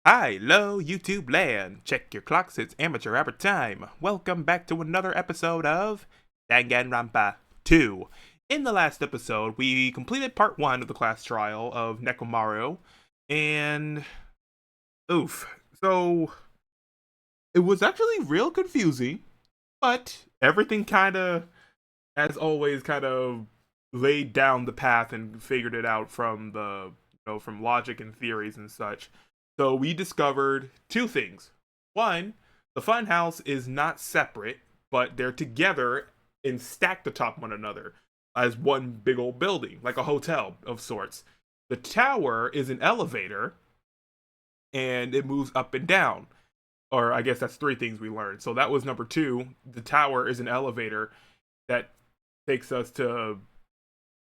Hello, YouTube land. Check your clocks, it's amateur hour time. Welcome back to another episode of Danganronpa 2. In the last episode, we completed part 1 of the class trial of Nekomaru, and oof. So, it was actually real confusing, but everything kinda, as always, kind of laid down the path and figured it out from from logic and theories and such. So we discovered two things. One, the funhouse is not separate, but they're together and stacked atop one another as one big old building, like a hotel of sorts. The tower is an elevator and it moves up and down. Or I guess that's three things we learned. So that was number two. The tower is an elevator that takes us to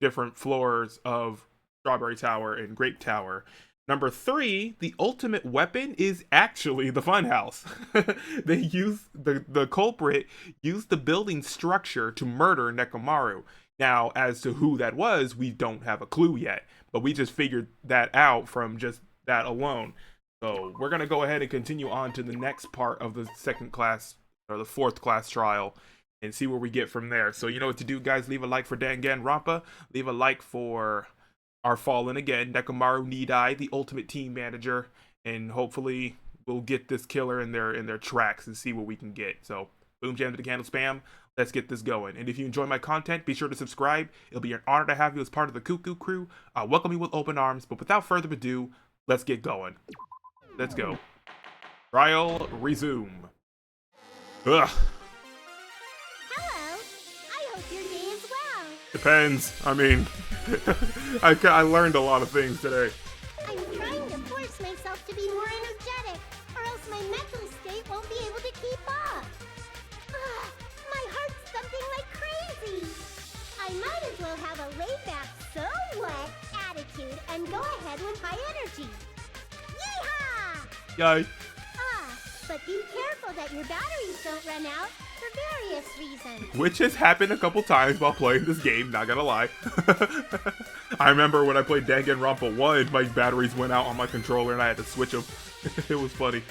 different floors of Strawberry Tower and Grape Tower. Number three, the ultimate weapon is actually the funhouse. They use the culprit used the building structure to murder Nekomaru. Now, as to who that was, we don't have a clue yet, but we just figured that out from just that alone. So we're gonna go ahead and continue on to the next part of the second class or the fourth class trial and see where we get from there. So you know what to do, guys. Leave a like for Danganronpa. Leave a like for our fallen again, Nekomaru Nidai, the ultimate team manager, and hopefully we'll get this killer in their tracks and see what we can get. So, boom jam to the candle spam. Let's get this going. And if you enjoy my content, be sure to subscribe. It'll be an honor to have you as part of the Cuckoo crew. I'll welcome you with open arms. But without further ado, let's get going. Let's go. Trial resume. Ugh. Hello. I hope your day is well. Depends. I mean, I learned a lot of things today. I'm trying to force myself to be more energetic, or else my mental state won't be able to keep up. My heart's thumping like crazy. I might as well have a laid-back, so what attitude and go ahead with high energy. Yeehaw! Yay. But be careful that your batteries don't run out for various reasons. Which has happened a couple times while playing this game, not gonna lie. I remember when I played Danganronpa 1, my batteries went out on my controller and I had to switch them. It was funny.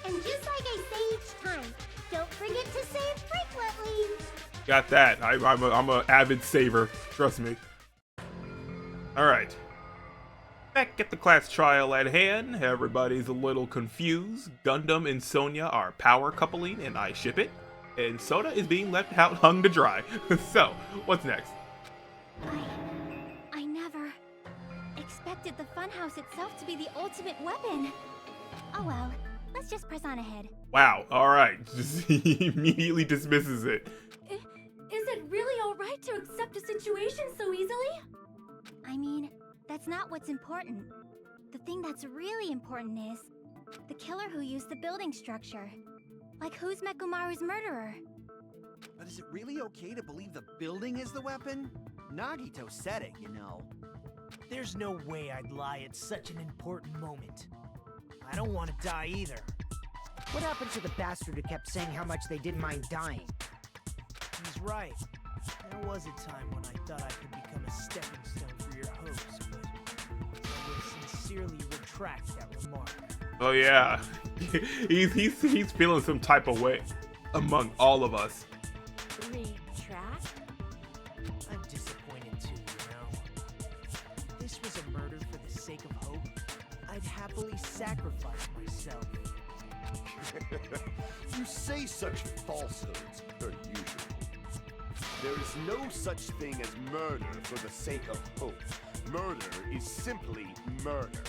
And just like I say each time, don't forget to save frequently. Got that. I'm a avid saver. Trust me. Alright. Back at the class trial at hand, everybody's a little confused. Gundam and Sonia are power coupling and I ship it. And Soda is being left out hung to dry. So, what's next? I never expected the funhouse itself to be the ultimate weapon. Oh well, let's just press on ahead. Wow, alright. He immediately dismisses it. Is it really alright to accept a situation so easily? I mean, that's not what's important. The thing that's really important is the killer who used the building structure. Like, who's Nekomaru's murderer? But is it really okay to believe the building is the weapon? Nagito said it, you know. There's no way I'd lie at such an important moment. I don't want to die either. What happened to the bastard who kept saying how much they didn't mind dying? He's right. There was a time when I thought I could become a stepping stone for your hopes, but I will sincerely retract that remark. Oh yeah. he's feeling some type of way among all of us. Retract? I'm disappointed too, you know. If this was a murder for the sake of hope, I'd happily sacrifice myself. You say such falsehoods, per usual. There is no such thing as murder for the sake of hope. Murder is simply murder.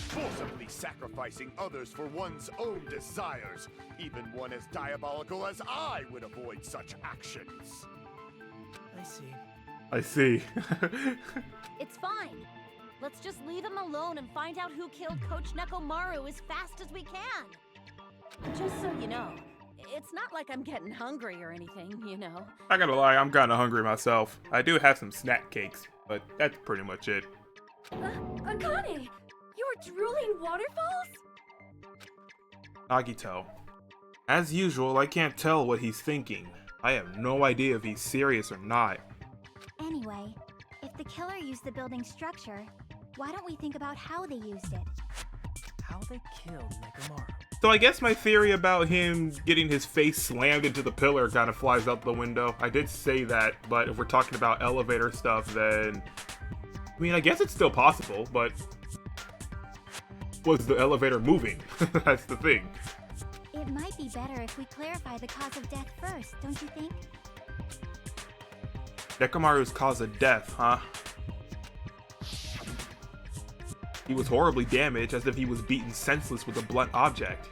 Forcibly sacrificing others for one's own desires. Even one as diabolical as I would avoid such actions. I see. I see. It's fine. Let's just leave him alone and find out who killed Coach Nekomaru as fast as we can. Just so you know, it's not like I'm getting hungry or anything, you know. I gotta lie, I'm kinda hungry myself. I do have some snack cakes, but that's pretty much it. Akane! You're drooling waterfalls? Nagito. As usual, I can't tell what he's thinking. I have no idea if he's serious or not. Anyway, if the killer used the building structure, why don't we think about how they used it? how they killed Nekomaru. So I guess my theory about him getting his face slammed into the pillar kind of flies out the window. I did say that, but if we're talking about elevator stuff, then... I mean, I guess it's still possible, but... Was the elevator moving? That's the thing. It might be better if we clarify the cause of death first, don't you think? Nekomaru's cause of death, huh? He was horribly damaged, as if he was beaten senseless with a blunt object.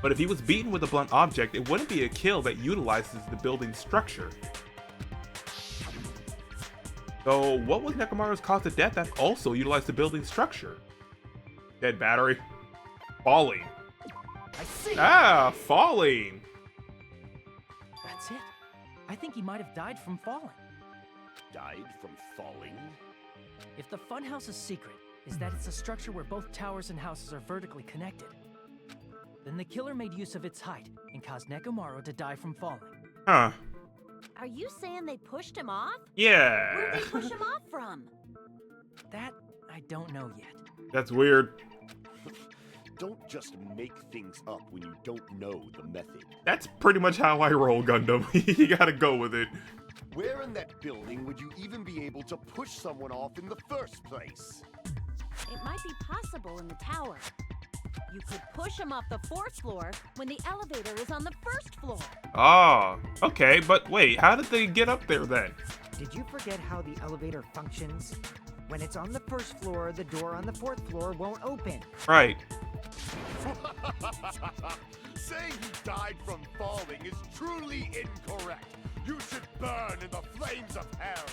But if he was beaten with a blunt object, it wouldn't be a kill that utilizes the building's structure. So what was Nekomaru's cause of death that also utilized the building's structure? Dead battery? Falling. I see. Ah, falling. That's it. I think he might have died from falling. Died from falling? If the funhouse's secret is that it's a structure where both towers and houses are vertically connected, then the killer made use of its height and caused Nekomaru to die from falling. Huh. Are you saying they pushed him off? Yeah. Where'd they push him off from? That I don't know yet. That's weird. Don't just make things up when you don't know the method. That's pretty much how I roll, Gundam. You gotta go with it. Where in that building would you even be able to push someone off in the first place? It might be possible in the tower. You could push him off the 4th floor when the elevator is on the 1st floor. Oh, okay, but wait, how did they get up there then? Did you forget how the elevator functions? When it's on the 1st floor, the door on the 4th floor won't open. Right. Saying he died from falling is truly incorrect. You should burn in the flames of hell.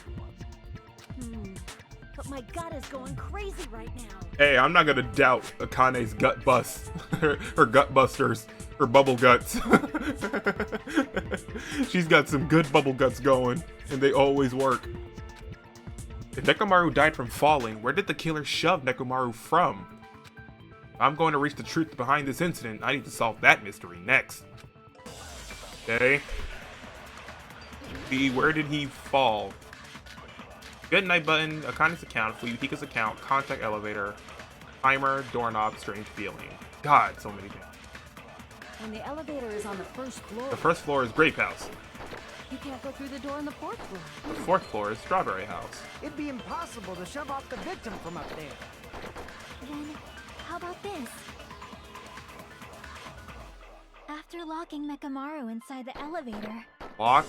But my gut is going crazy right now. Hey, I'm not gonna doubt Akane's gut bust. her gut busters. Her bubble guts. She's got some good bubble guts going, and they always work. If Nekomaru died from falling, where did the killer shove Nekomaru from? If I'm going to reach the truth behind this incident, I need to solve that mystery next. Okay. B, where did he fall? Good night button, Akane's account, Fuyutika's account, contact elevator, timer, doorknob, strange feeling. God, so many things. When the elevator is on the 1st floor, The 1st floor is Grape House. you can't go through the door on the 4th floor. The 4th floor is Strawberry House. It'd be impossible to shove off the victim from up there. Then, how about this? After locking Nekomaru inside the elevator, Locked.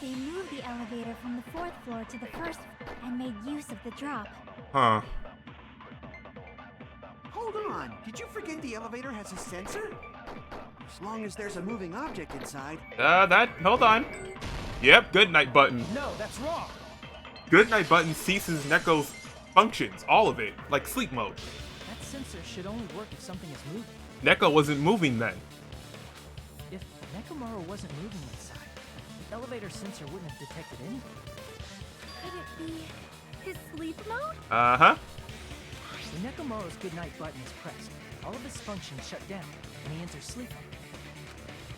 they moved the elevator from the 4th floor to the 1st and made use of the drop. Huh. Hold on. Did you forget the elevator has a sensor? As long as there's a moving object inside. Hold on. Yep, good night button. No, that's wrong. Good night button ceases Neko's functions, all of it, like sleep mode. That sensor should only work if something is moving. Neko wasn't moving then. If Nekomaru wasn't moving inside, the elevator sensor wouldn't have detected anything. Could it be his sleep mode? Uh-huh. When Nekomaru's goodnight button is pressed, all of his functions shut down, and he enters sleep mode.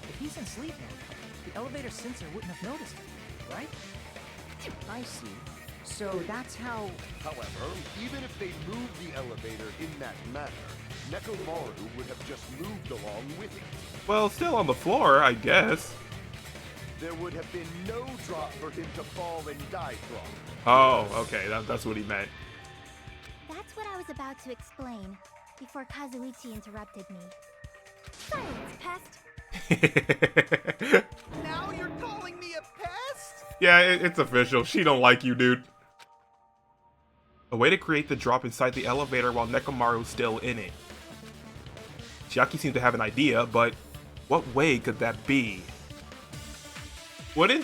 If he's in sleep mode, the elevator sensor wouldn't have noticed him, right? I see. So that's how... However, even if they moved the elevator in that manner, Nekomaru would have just moved along with it. Well, still on the floor, I guess. There would have been no drop for him to fall and die from. Oh, okay, that's what he meant. That's what I was about to explain, before Kazuichi interrupted me. Silence, pest. Now you're calling me a pest? Yeah, it's official. She don't like you, dude. A way to create the drop inside the elevator while Nekomaru's still in it. Chiaki seemed to have an idea, but what way could that be? Would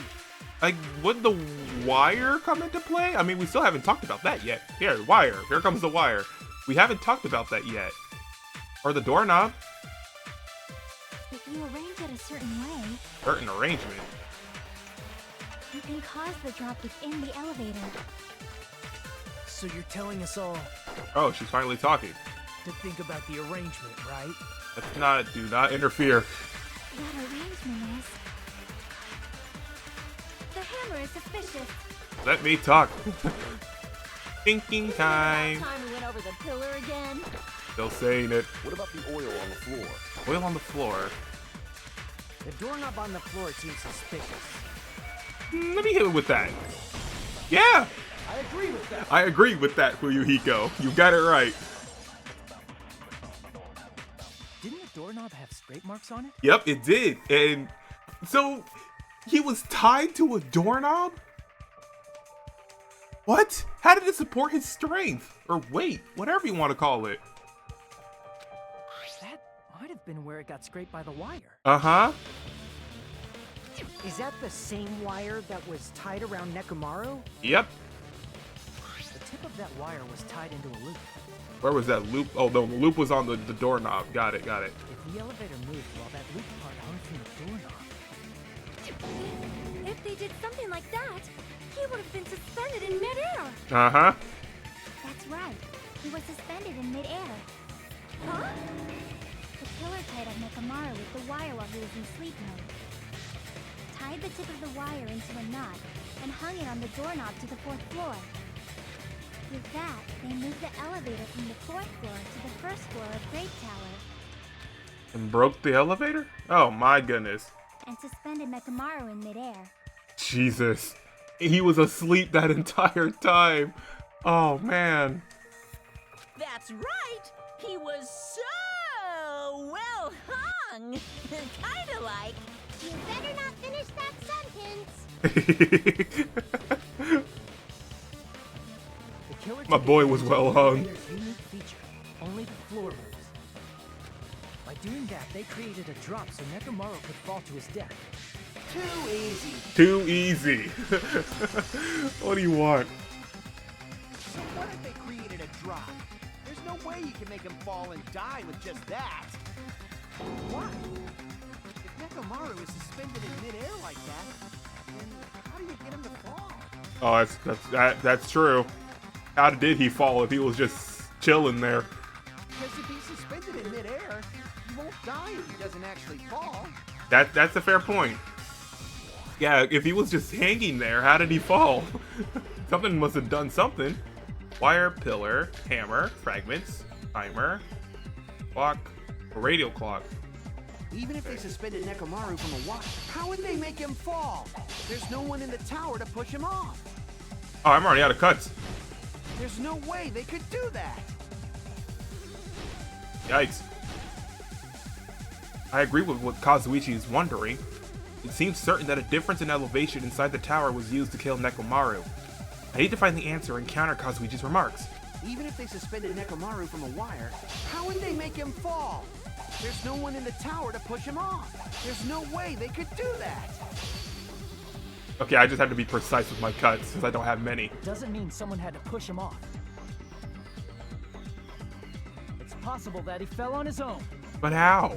the wire come into play? I mean, we still haven't talked about that yet. Here, wire. Here comes the wire. We haven't talked about that yet. Or the doorknob. If you arrange it a certain way, Certain arrangement. you can cause the drop within the elevator. So you're telling us all Oh, she's finally talking. to think about the arrangement, right? Do not interfere. That arrangement is... The hammer is suspicious. Let me talk. Thinking time. Last time we went over the pillar again. Still saying it. What about the oil on the floor? Oil on the floor. The doorknob on the floor seems suspicious. Let me hit it with that. Yeah! I agree with that. I agree with that, Fuyuhiko. You got it right. Didn't the doorknob have scrape marks on it? Yep, it did. And so he was tied to a doorknob? What? How did it support his strength? Or weight? Whatever you want to call it. That might have been where it got scraped by the wire. Uh-huh. Is that the same wire that was tied around Nekomaru? Yep. The tip of that wire was tied into a loop. Where was that loop? Oh, no, the loop was on the doorknob. Got it, got it. If the elevator moved while that loop part hung from the doorknob. If they did something like that, he would have been suspended in midair. Uh-huh. That's right. He was suspended in midair. Huh? The killer tied up Nekomaru with the wire while he was in sleep mode. Tied the tip of the wire into a knot and hung it on the doorknob to the 4th floor. With that, they moved the elevator from the 4th floor to the 1st floor of Great Tower And broke the elevator? Oh my goodness. and suspended Nekomaru in midair. Jesus. He was asleep that entire time. Oh man. That's right! He was so well hung! Kinda like. You better not finish that sentence. The killer My took boy was advantage of well the hung. elevator's unique feature. Only the floor moves. By doing that, they created a drop so Nekomaru could fall to his death. Too easy. Too easy. What do you want? So what if they created a drop? There's no way you can make him fall and die with just that. Why? If Nekomaru is suspended in midair like that, then how do you get him to fall? Oh, that's true. How did he fall if he was just chilling there? Because if he's suspended in midair, he won't die if he doesn't actually fall. That's a fair point. Yeah, if he was just hanging there, how did he fall? Something must have done something. Wire, pillar, hammer, fragments, timer, clock, a radio clock. Even if they suspended Nekomaru from a wire, how would they make him fall? There's no one in the tower to push him off. Oh, I'm already out of cuts. There's no way they could do that. Yikes. I agree with what Kazuichi is wondering. It seems certain that a difference in elevation inside the tower was used to kill Nekomaru. I need to find the answer and counter Kazuichi's remarks. Even if they suspended Nekomaru from a wire, how would they make him fall? There's no one in the tower to push him off. There's no way they could do that. Okay, I just had to be precise with my cuts since I don't have many. Doesn't mean someone had to push him off. It's possible that he fell on his own. But how?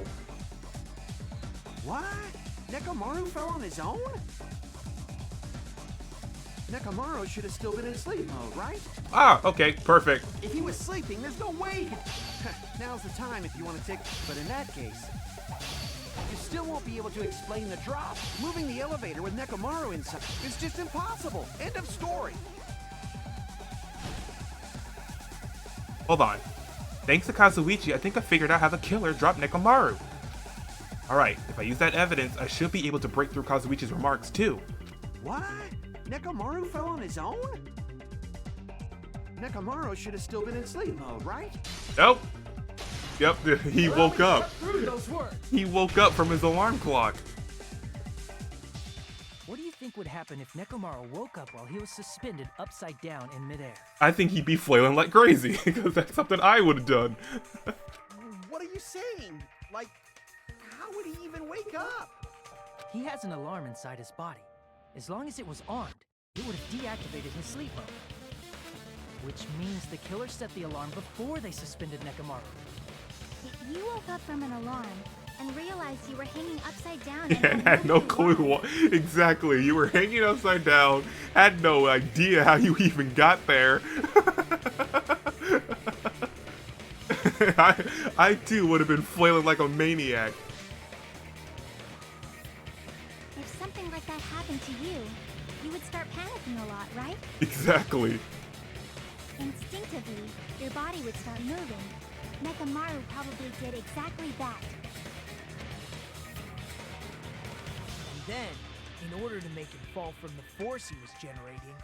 What? Nekomaru fell on his own? Nekomaru should have still been in sleep mode, right? Ah, okay, perfect. If he was sleeping, there's no way he could... Now's the time if you want to take... But in that case, you still won't be able to explain the drop. Moving the elevator with Nekomaru inside is just impossible. End of story. Hold on. Thanks to Kazuichi, I think I figured out how the killer dropped Nekomaru. Alright, if I use that evidence, I should be able to break through Kazuichi's remarks too. What? Nekomaru fell on his own? Nekomaru should have still been in sleep mode, right? Nope. Yep, he woke up. Through those words. He woke up from his alarm clock. What do you think would happen if Nekomaru woke up while he was suspended upside down in midair? I think he'd be flailing like crazy, because that's something I would have done. What are you saying? Like, how would he even wake up? He has an alarm inside his body. As long as it was armed, it would have deactivated his sleep mode. Which means the killer set the alarm before they suspended Nekomaru. You woke up from an alarm and realized you were hanging upside down And had no clue what exactly. You were hanging upside down, had no idea how you even got there. I too would have been flailing like a maniac. If something like that happened to you, you would start panicking a lot, right? Exactly. Instinctively, your body would start moving, Nekamaru probably did exactly that. And then, in order to make him fall from the force he was generating,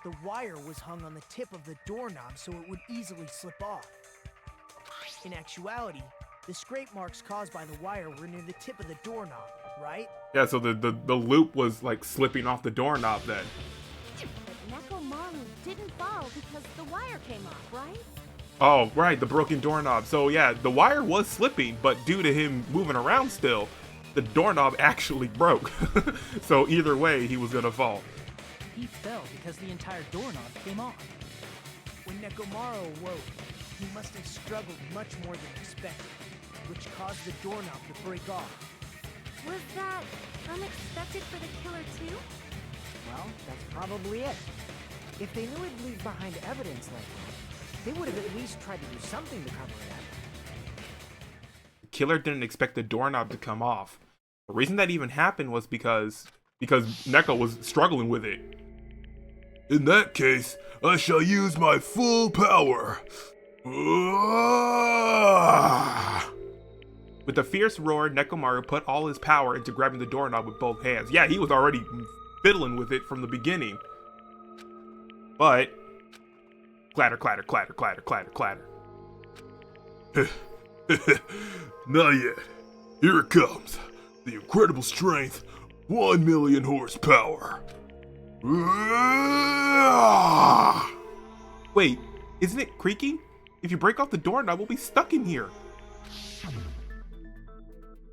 the wire was hung on the tip of the doorknob so it would easily slip off. In actuality, the scrape marks caused by the wire were near the tip of the doorknob, right? Yeah, so the loop was like slipping off the doorknob then. But Nekomaru didn't fall because the wire came off, right? Oh, right, the broken doorknob. So yeah, the wire was slipping, but due to him moving around still, the doorknob actually broke. So either way, he was gonna fall. He fell because the entire doorknob came off. When Nekomaru awoke, he must have struggled much more than expected, which caused the doorknob to break off. Was that unexpected for the killer too? Well, that's probably it. If they knew he'd leave behind evidence like that, they would have at least tried to do something to cover it up. The killer didn't expect the doorknob to come off. The reason that even happened was because Neko was struggling with it. In that case, I shall use my full power. With a fierce roar, Nekomaru put all his power into grabbing the doorknob with both hands. Yeah, he was already fiddling with it from the beginning. But clatter, clatter, clatter, clatter, clatter, clatter. Not yet. Here it comes. The incredible strength, 1 million horsepower. Wait, isn't it creaking? If you break off the doorknob, we'll be stuck in here.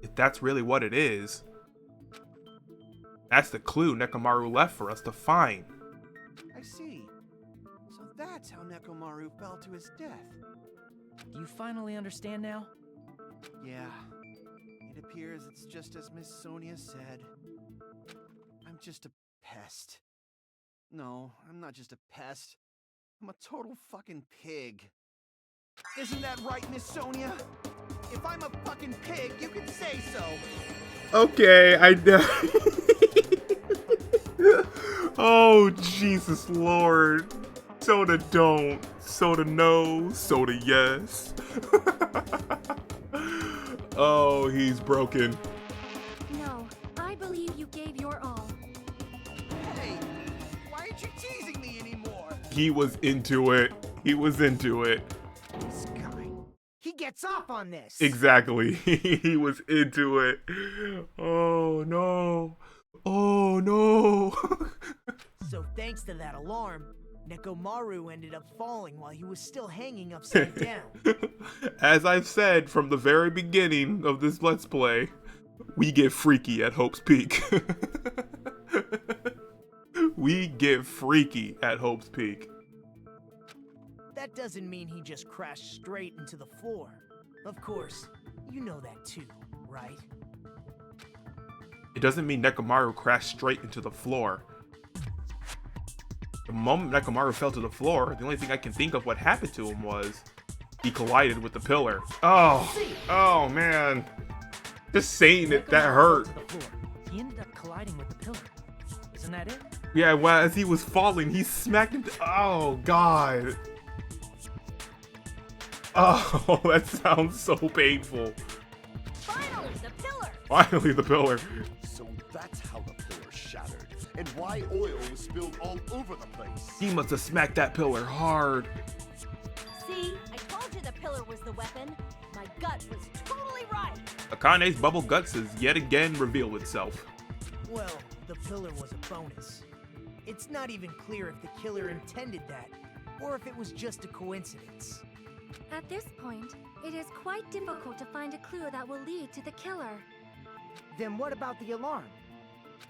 If that's really what it is, that's the clue Nekomaru left for us to find. I see. So that's how Nekomaru fell to his death. Do you finally understand now? Yeah. It appears it's just as Miss Sonia said. I'm just a pest. No, I'm not just a pest. I'm a total fucking pig. Isn't that right, Miss Sonia? If I'm a fucking pig, you can say so. Okay, I know. Oh, Jesus Lord. Soda don't. Soda no. Soda yes. Oh, he's broken. No, I believe you gave your all. Hey, why aren't you teasing me anymore? He was into it. He was into it. This guy, he gets off on this. Exactly. He was into it. Oh, no. Oh, no. So thanks to that alarm, Nekomaru ended up falling while he was still hanging upside down. As I've said from the very beginning of this Let's Play, we get freaky at Hope's Peak. We get freaky at Hope's Peak. That doesn't mean he just crashed straight into the floor. Of course, you know that too, right? It doesn't mean Nekomaru crashed straight into the floor. The moment Nekomaru fell to the floor, the only thing I can think of what happened to him was he collided with the pillar. Oh man. Just saying it, that hurt. To the floor. He ended up colliding with the pillar. Isn't that it? Yeah, well, as he was falling, he smacked into. Oh god. Oh, that sounds so painful. Finally, the pillar! Finally, the pillar. So that's how the pillar shattered, and why oil was spilled all over the place. He must have smacked that pillar hard. See, I told you the pillar was the weapon. My gut was totally right. Akane's bubble guts has yet again revealed itself. Well, the pillar was a bonus. It's not even clear if the killer intended that, or if it was just a coincidence. At this point, it is quite difficult to find a clue that will lead to the killer. Then what about the alarm?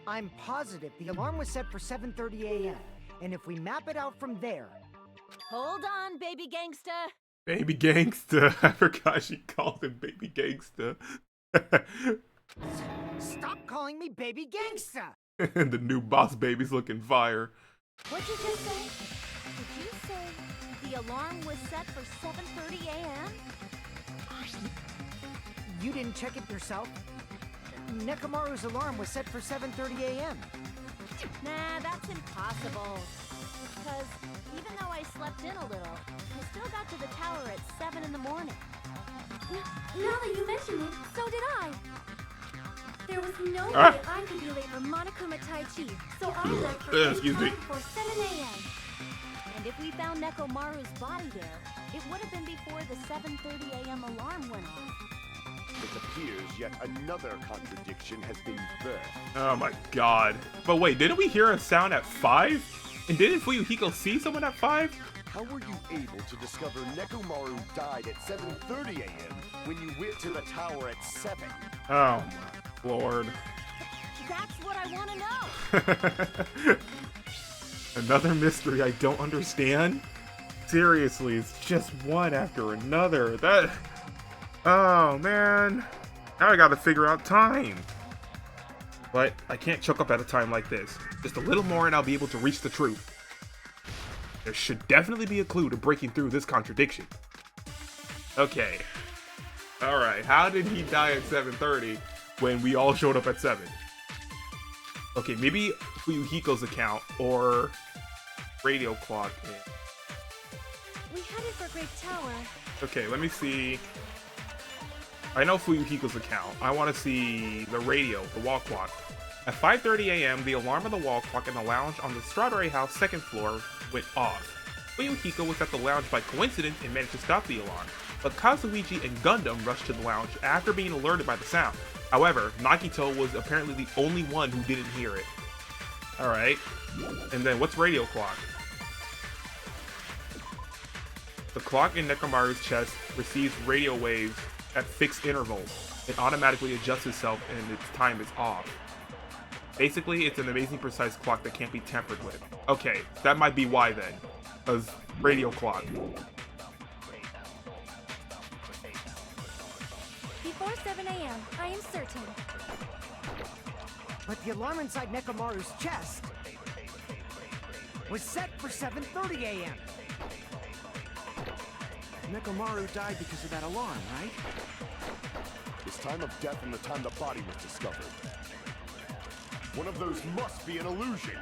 I'm positive the alarm was set for 7:30 a.m., and if we map it out from there... Hold on, baby gangsta. Baby gangsta. I forgot she called him baby gangsta. Stop calling me baby gangsta! And the new boss baby's looking fire. What'd you just say? Did you say the alarm was set for 7:30 a.m.? You didn't check it yourself? Nekomaru's alarm was set for 7:30 a.m. Nah, that's impossible. Because even though I slept in a little, I still got to the tower at 7 in the morning. Now that you mention it, so did I. There was no way I could be late for Monokuma Tai Chi, so I left for Excuse me. for 7 a.m. And if we found Nekomaru's body there, it would have been before the 7:30 a.m. alarm went off. It appears yet another contradiction has been birthed. Oh my god. But wait, didn't we hear a sound at 5? And didn't Fuyuhiko see someone at 5? How were you able to discover Nekomaru died at 7:30 a.m. when you went to the tower at 7? Oh my lord. That's what I want to know. Another mystery I don't understand? Seriously, it's just one after another. That... Oh, man. Now I gotta figure out time. But I can't choke up at a time like this. Just a little more and I'll be able to reach the truth. There should definitely be a clue to breaking through this contradiction. Okay. Alright, how did he die at 7:30 when we all showed up at 7? Okay, maybe Fuyuhiko's account or radio clock. We headed for Great Tower. Okay, let me see. I know Fuyuhiko's account. I want to see the radio, the wall clock. At 5:30 a.m., the alarm on the wall clock in the lounge on the Strawberry House second floor went off. Fuyuhiko was at the lounge by coincidence and managed to stop the alarm, but Kazuichi and Gundam rushed to the lounge after being alerted by the sound. However, Nagito was apparently the only one who didn't hear it. Alright. And then what's radio clock? The clock in Nekomaru's chest receives radio waves at fixed intervals. It automatically adjusts itself and its time is off. Basically, it's an amazing precise clock that can't be tampered with. Okay, that might be why then. Because radio clock. Before 7 a.m., I am certain. But the alarm inside Nekomaru's chest was set for 7:30 a.m. Nekomaru died because of that alarm, right? His time of death and the time the body was discovered. One of those must be an illusion.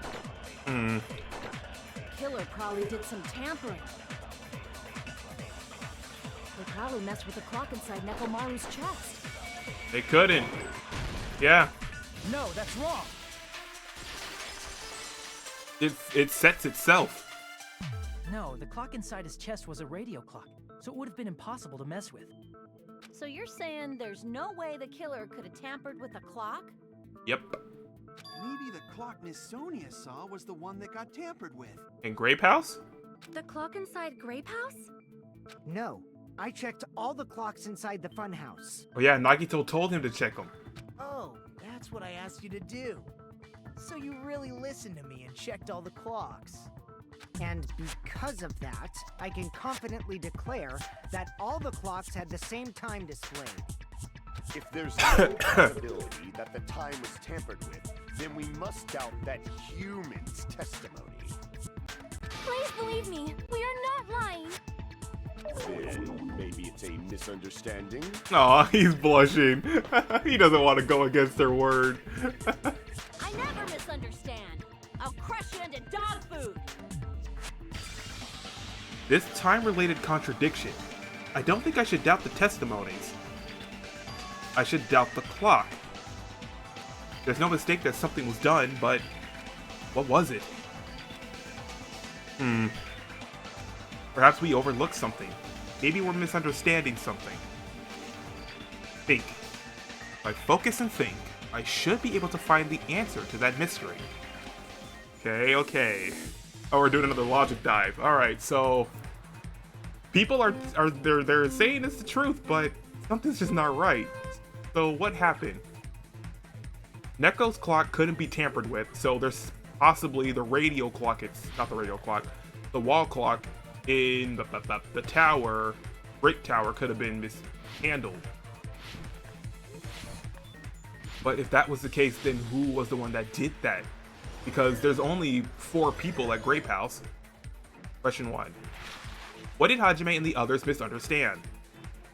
Killer probably did some tampering. They probably messed with the clock inside Nekomaru's chest. They couldn't. Yeah. No, that's wrong. It sets itself. No, the clock inside his chest was a radio clock, so it would have been impossible to mess with. So you're saying there's no way the killer could have tampered with a clock? Yep. Maybe the clock Miss Sonia saw was the one that got tampered with. In Grape House? The clock inside Grape House? No, I checked all the clocks inside the funhouse. Oh yeah, Nagito told him to check them. Oh, That's what I asked you to do. so you really listened to me and checked all the clocks. And because of that, I can confidently declare that all the clocks had the same time displayed. If there's no possibility that the time was tampered with, then we must doubt that human's testimony. Please believe me, we are not lying. Then maybe it's a misunderstanding? Aw, he's blushing. He doesn't want to go against their word. I never misunderstand. I'll crush you into dog food. This time-related contradiction. I don't think I should doubt the testimonies. I should doubt the clock. There's no mistake that something was done, but what was it? Perhaps we overlooked something. Maybe we're misunderstanding something. Think. If I focus and think, I should be able to find the answer to that mystery. Okay. Oh, we're doing another logic dive. Alright, so people they're saying it's the truth, but something's just not right. So what happened? Neko's clock couldn't be tampered with, so there's possibly the radio clock, it's not the radio clock, the wall clock in the tower, Great Tower, could have been mishandled. But if that was the case, then who was the one that did that? Because there's only 4 people at Grape House. Question 1. What did Hajime and the others misunderstand?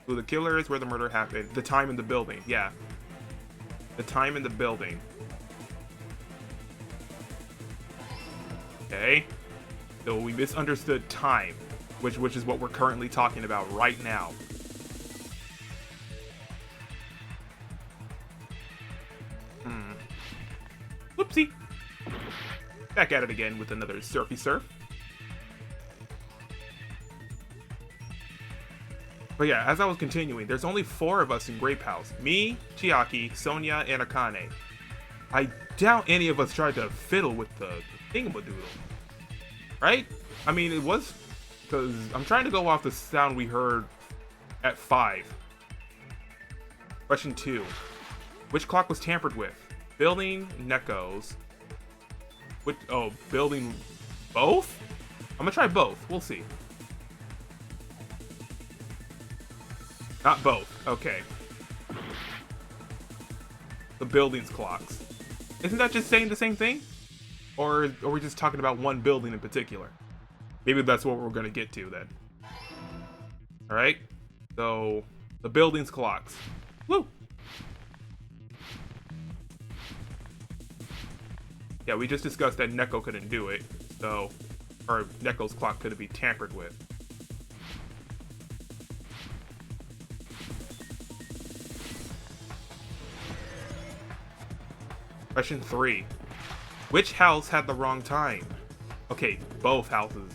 Who the killer is, where the murder happened, the time in the building. Yeah. The time in the building. Okay. So we misunderstood time, which is what we're currently talking about right now. Whoopsie. Back at it again with another surfy surf. But yeah, as I was continuing, there's only 4 of us in Grape House. Me, Chiaki, Sonia, and Akane. I doubt any of us tried to fiddle with the thingamadoodle. Right? I mean, it was... Because I'm trying to go off the sound we heard at 5. Question 2. Which clock was tampered with? Building Neko's. Which... Oh, building... Both? I'm gonna try both. We'll see. Not both. Okay. The building's clocks. Isn't that just saying the same thing? Or are we just talking about one building in particular? Maybe that's what we're gonna get to then. Alright? So, the building's clocks. Woo! Yeah, we just discussed that Neko couldn't do it. So, or Neko's clock couldn't be tampered with. Question 3. Which house had the wrong time? Okay, both houses.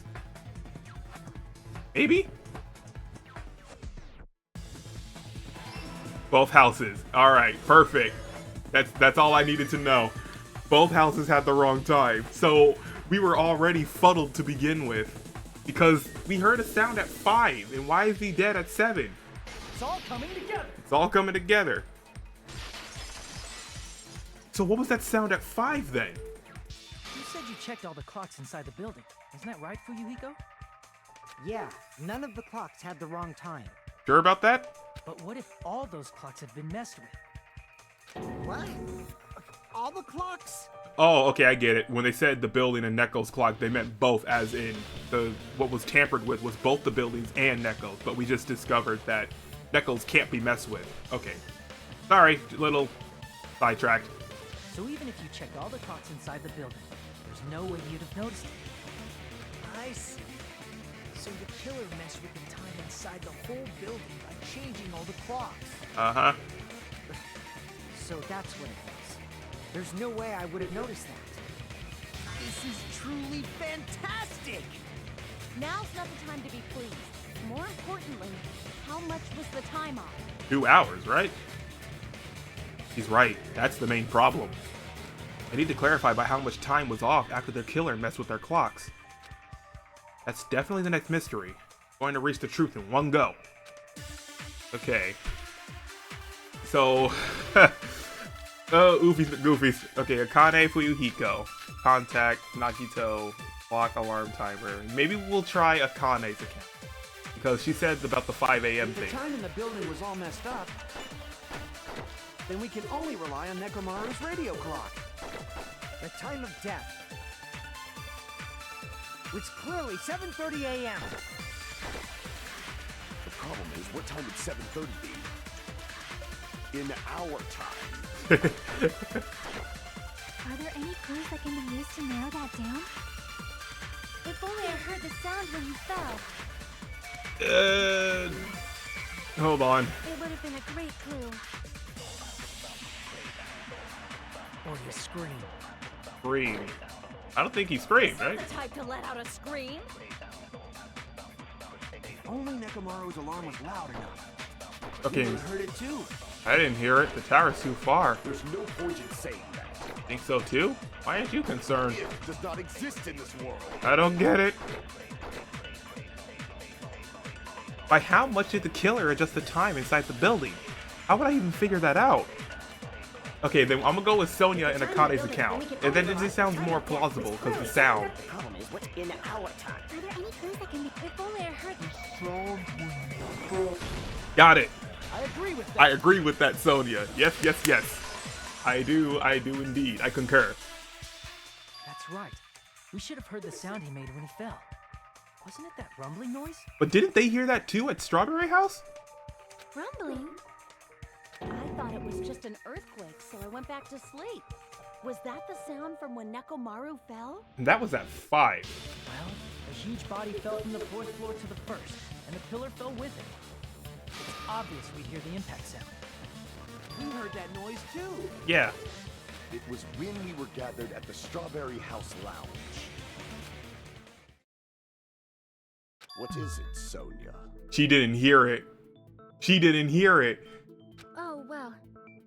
Maybe? Both houses. Alright, perfect. That's all I needed to know. Both houses had the wrong time. So, we were already fuddled to begin with. Because we heard a sound at 5, and why is he dead at 7? It's all coming together. It's all coming together. So what was that sound at 5 then? You said you checked all the clocks inside the building. Isn't that right, Fuyuhiko? Yeah, none of the clocks had the wrong time. Sure about that? But what if all those clocks have been messed with? What? All the clocks? Oh, okay, I get it. When they said the building and Neko's clock, they meant both, as in what was tampered with was both the buildings and Neko's. But we just discovered that Neko's can't be messed with. Okay. Sorry, little sidetracked. So even if you checked all the clocks inside the building, there's no way you'd have noticed it. I see. So the killer messed with the time inside the whole building by changing all the clocks. Uh-huh. So that's what it was. There's no way I would have noticed that. This is truly fantastic! Now's not the time to be pleased. More importantly, how much was the time off? 2 hours, right? He's right. That's the main problem. I need to clarify by how much time was off after their killer messed with their clocks. That's definitely the next mystery. Going to reach the truth in one go. Okay. So... oh, goofies. Okay, Akane, Fuyuhiko. Contact, Nagito, clock, alarm timer. Maybe we'll try Akane's account. Because she said about the 5 a.m. thing. If the time in the building was all messed up, then we can only rely on Nekomaru's radio clock. The time of death. It's clearly 7:30 a.m. The problem is, what time would 7:30 be? In our time. Are there any clues that can be used to narrow that down? If only I heard the sound when you fell. Hold on. It would have been a great clue. Or you scream. Scream. I don't think he screamed, right? The type to let out a scream? Only Nekomaru's alarm was loud enough. Okay, You heard it too. I didn't hear it. The tower's too far. There's no point in saying that. Think so too? Why aren't you concerned? It does not exist in this world. I don't get it. By how much did the killer adjust the time inside the building? How would I even figure that out? Okay, then I'm gonna go with Sonia and Akane's account. And then it just sounds more plausible because the sound. The problem is what's in our time. Are there any clues that can be... If only I heard the... Got it. I agree with that. I agree with that, Sonia. Yes, yes, yes. I do indeed. I concur. That's right. We should have heard the sound he made when he fell. Wasn't it that rumbling noise? But didn't they hear that too at Strawberry House? rumbling. I thought it was just an earthquake, so I went back to sleep. Was that the sound from when Nekomaru fell? And that was at 5. Well, a huge body fell from the 4th floor to the 1st, and the pillar fell with it. It's obvious we'd hear the impact sound. We heard that noise too. Yeah. It was when we were gathered at the Strawberry House Lounge. What is it, Sonia? She didn't hear it. She didn't hear it. Oh, well.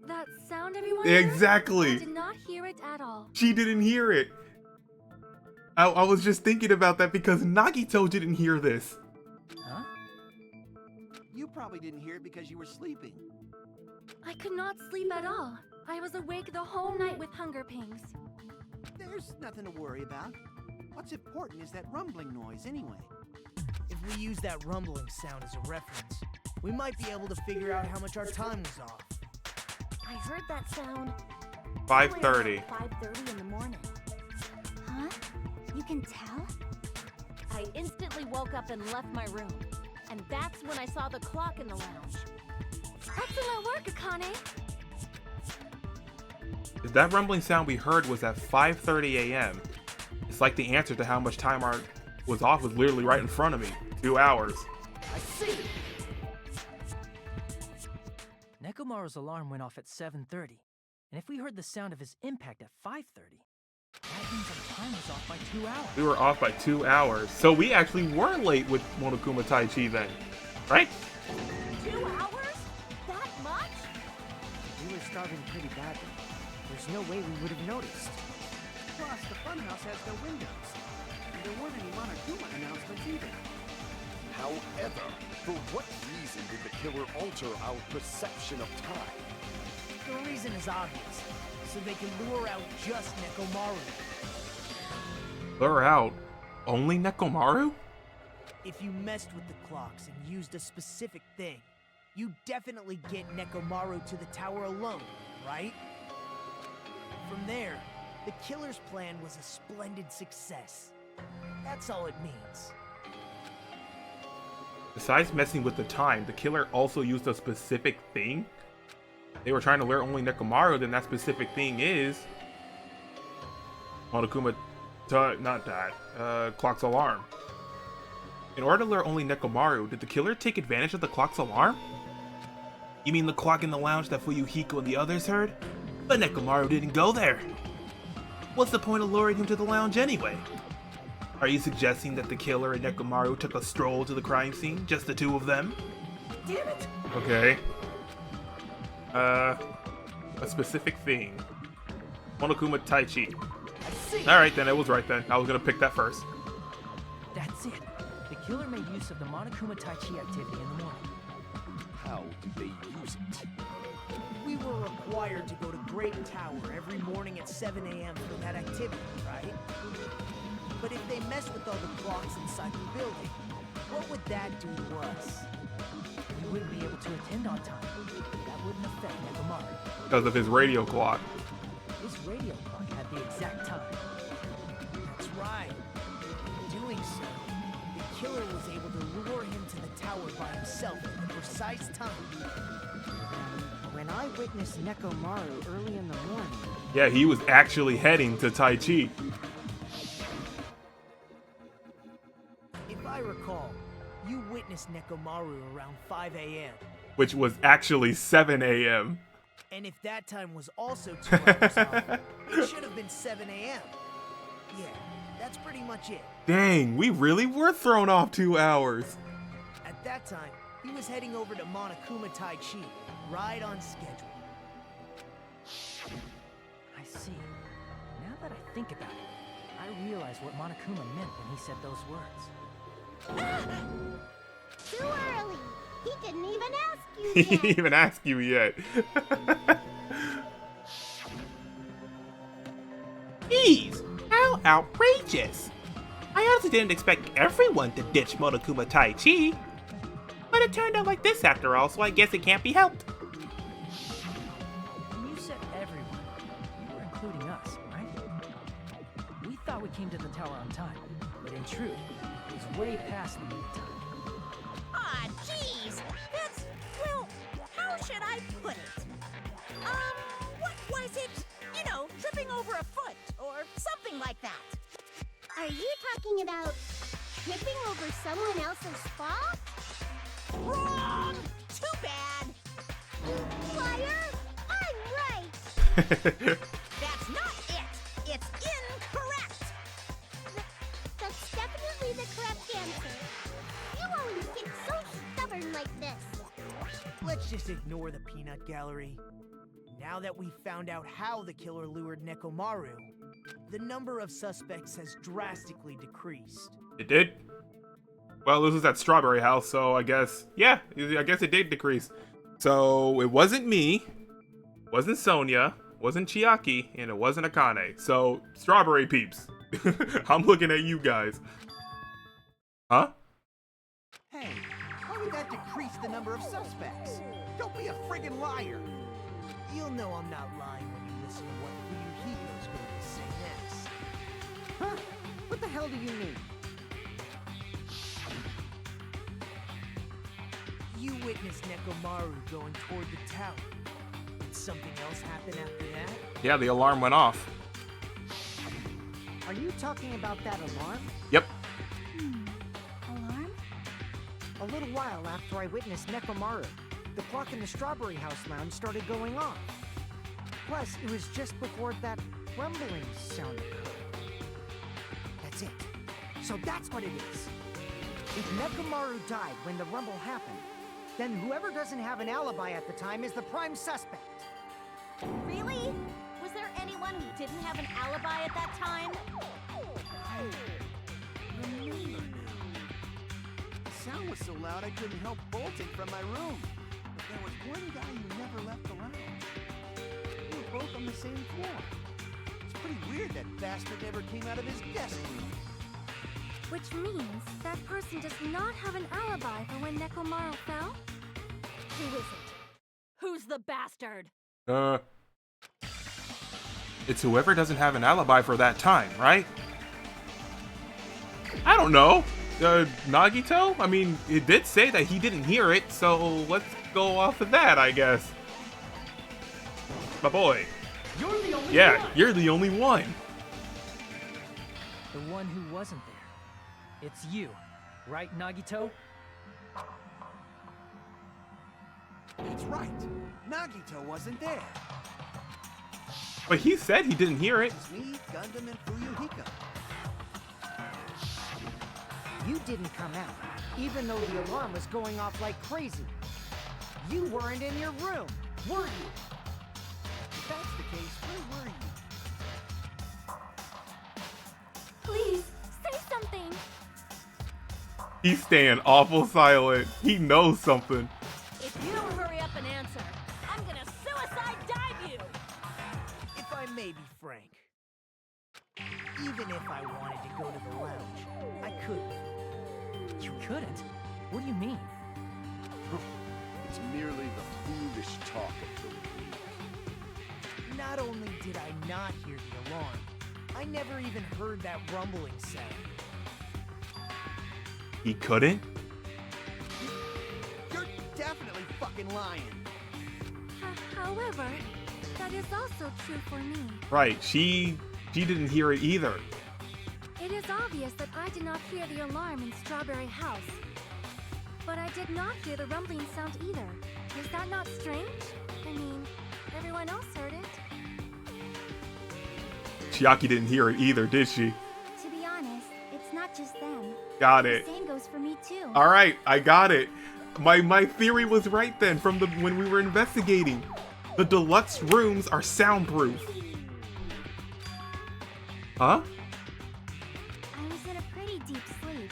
That sound everyone Exactly. heard? I did not hear it at all. She didn't hear it. I was just thinking about that because Nagito didn't hear this. Huh? You probably didn't hear it because you were sleeping. I could not sleep at all. I was awake the whole night with hunger pangs. There's nothing to worry about. What's important is that rumbling noise anyway. If we use that rumbling sound as a reference, we might be able to figure out how much our time was off. I heard that sound 5:30. 5:30 in the morning. Huh? You can tell? I instantly woke up and left my room. And that's when I saw the clock in the lounge. Excellent work, Akane. That rumbling sound we heard was at 5:30 a.m. It's like the answer to how much time our was off was literally right in front of me. 2 hours. I see! Nekomaru's alarm went off at 7:30, and if we heard the sound of his impact at 5:30, that means our time was off by 2 hours. We were off by 2 hours. So we actually were late with Monokuma Taichi then. Right? 2 hours? That much? We were starving pretty badly. There's no way we would have noticed. Plus, the funhouse has no windows. And there weren't any Monokuma announcements either. However, for what reason did the killer alter our perception of time? The reason is obvious, so they can lure out just Nekomaru. Lure out only Nekomaru? If you messed with the clocks and used a specific thing, you definitely get Nekomaru to the tower alone, right? From there, the killer's plan was a splendid success. That's all it means. Besides messing with the time, the killer also used a specific thing? They were trying to lure only Nekomaru, then that specific thing is Monokuma, clock's alarm. In order to lure only Nekomaru, did the killer take advantage of the clock's alarm? You mean the clock in the lounge that Fuyuhiko and the others heard? But Nekomaru didn't go there. What's the point of luring him to the lounge anyway? Are you suggesting that the killer and Nekomaru took a stroll to the crime scene, just the two of them? Damn it! Okay. A specific thing. Monokuma Taichi. I see! Alright then, it was right then. I was gonna pick that first. That's it. The killer made use of the Monokuma Taichi activity in the morning. How did they use it? We were required to go to Great Tower every morning at 7 a.m. for that activity, right? But if they messed with all the clocks inside the building, what would that do to us? We wouldn't be able to attend on time. That wouldn't affect Nekomaru. Because of his radio clock. His radio clock had the exact time. That's right. In doing so, the killer was able to lure him to the tower by himself at the precise time. When I witnessed Nekomaru early in the morning, Yeah, he was actually heading to Taichi. If I recall, you witnessed Nekomaru around 5 a.m. Which was actually 7 a.m. And if that time was also 2 hours off, it should have been 7 a.m. Yeah, that's pretty much it. Dang, we really were thrown off 2 hours. At that time, he was heading over to Monokuma Taichi, right on schedule. I see. Now that I think about it, I realize what Monokuma meant when he said those words. Too early. He didn't even ask you He yet. didn't even ask you yet. Jeez, how outrageous! I honestly didn't expect everyone to ditch Monokuma Taichi. But it turned out like this after all, so I guess it can't be helped. When you said everyone, you were including us, right? We thought we came to the tower on time, but in truth, it was way past the meet time. Ah, jeez. That's, well, how should I put it? What was it? You know, tripping over a foot or something like that. Are you talking about tripping over someone else's fault? Wrong! Too bad. Liar! I'm right! That's Let's just ignore the peanut gallery. Now that we've found out how the killer lured Nekomaru, the number of suspects has drastically decreased. It did? Well, this was at Strawberry House, so I guess, yeah, I guess it did decrease. So, it wasn't me, wasn't Sonia, wasn't Chiaki, and it wasn't Akane. So, Strawberry peeps. I'm looking at you guys. Huh? Hey, how did that decrease the number of suspects? Don't be a friggin' liar. You'll know I'm not lying when you listen to what Fuyuhiko's going to say next. Huh? What the hell do you mean? You witnessed Nekomaru going toward the tower. Did something else happen after that? Yeah, the alarm went off. Are you talking about that alarm? Yep. Alarm? A little while after I witnessed Nekomaru, the clock in the Strawberry House lounge started going off. Plus, it was just before that rumbling sound occurred. That's it. So that's what it is. If Nekomaru died when the rumble happened, then whoever doesn't have an alibi at the time is the prime suspect. Really? Was there anyone who didn't have an alibi at that time? Remember now. The sound was so loud I couldn't help bolting from my room. But there was one guy who never left the lounge. We were both on the same floor. It's pretty weird that bastard never came out of his desk room. Which means that person does not have an alibi for when Nekomaru fell? Who is it? Who's the bastard? It's whoever doesn't have an alibi for that time, right? I don't know. Nagito? I mean, it did say that he didn't hear it, so let's go off of that, I guess. My boy. You're the only Yeah, one. you're the only one. The one who wasn't there. It's you, right, Nagito? That's right. Nagito wasn't there. But he said he didn't hear it. It's me, Gundam, and Fuyuhiko. You didn't come out, even though the alarm was going off like crazy. You weren't in your room, were you? If that's the case, where were you? Please, say something! He's staying awful silent. He knows something. If you don't hurry up and answer, I'm gonna suicide dive you! If I may be frank, even if I wanted to go to the lounge, I couldn't. You couldn't? What do you mean? It's merely the foolish talk of the weak. Not only did I not hear the alarm, I never even heard that rumbling sound. He couldn't? You're definitely fucking lying. However, that is also true for me. Right, she didn't hear it either. It is obvious that I did not hear the alarm in Strawberry House. But I did not hear the rumbling sound either. Is that not strange? I mean, everyone else heard it. Chiaki didn't hear it either, did she? To be honest, it's not just them. Got The it. same goes for me too. All right, I got it. My theory was right then from when we were investigating. The deluxe rooms are soundproof. Huh? I was in a pretty deep sleep,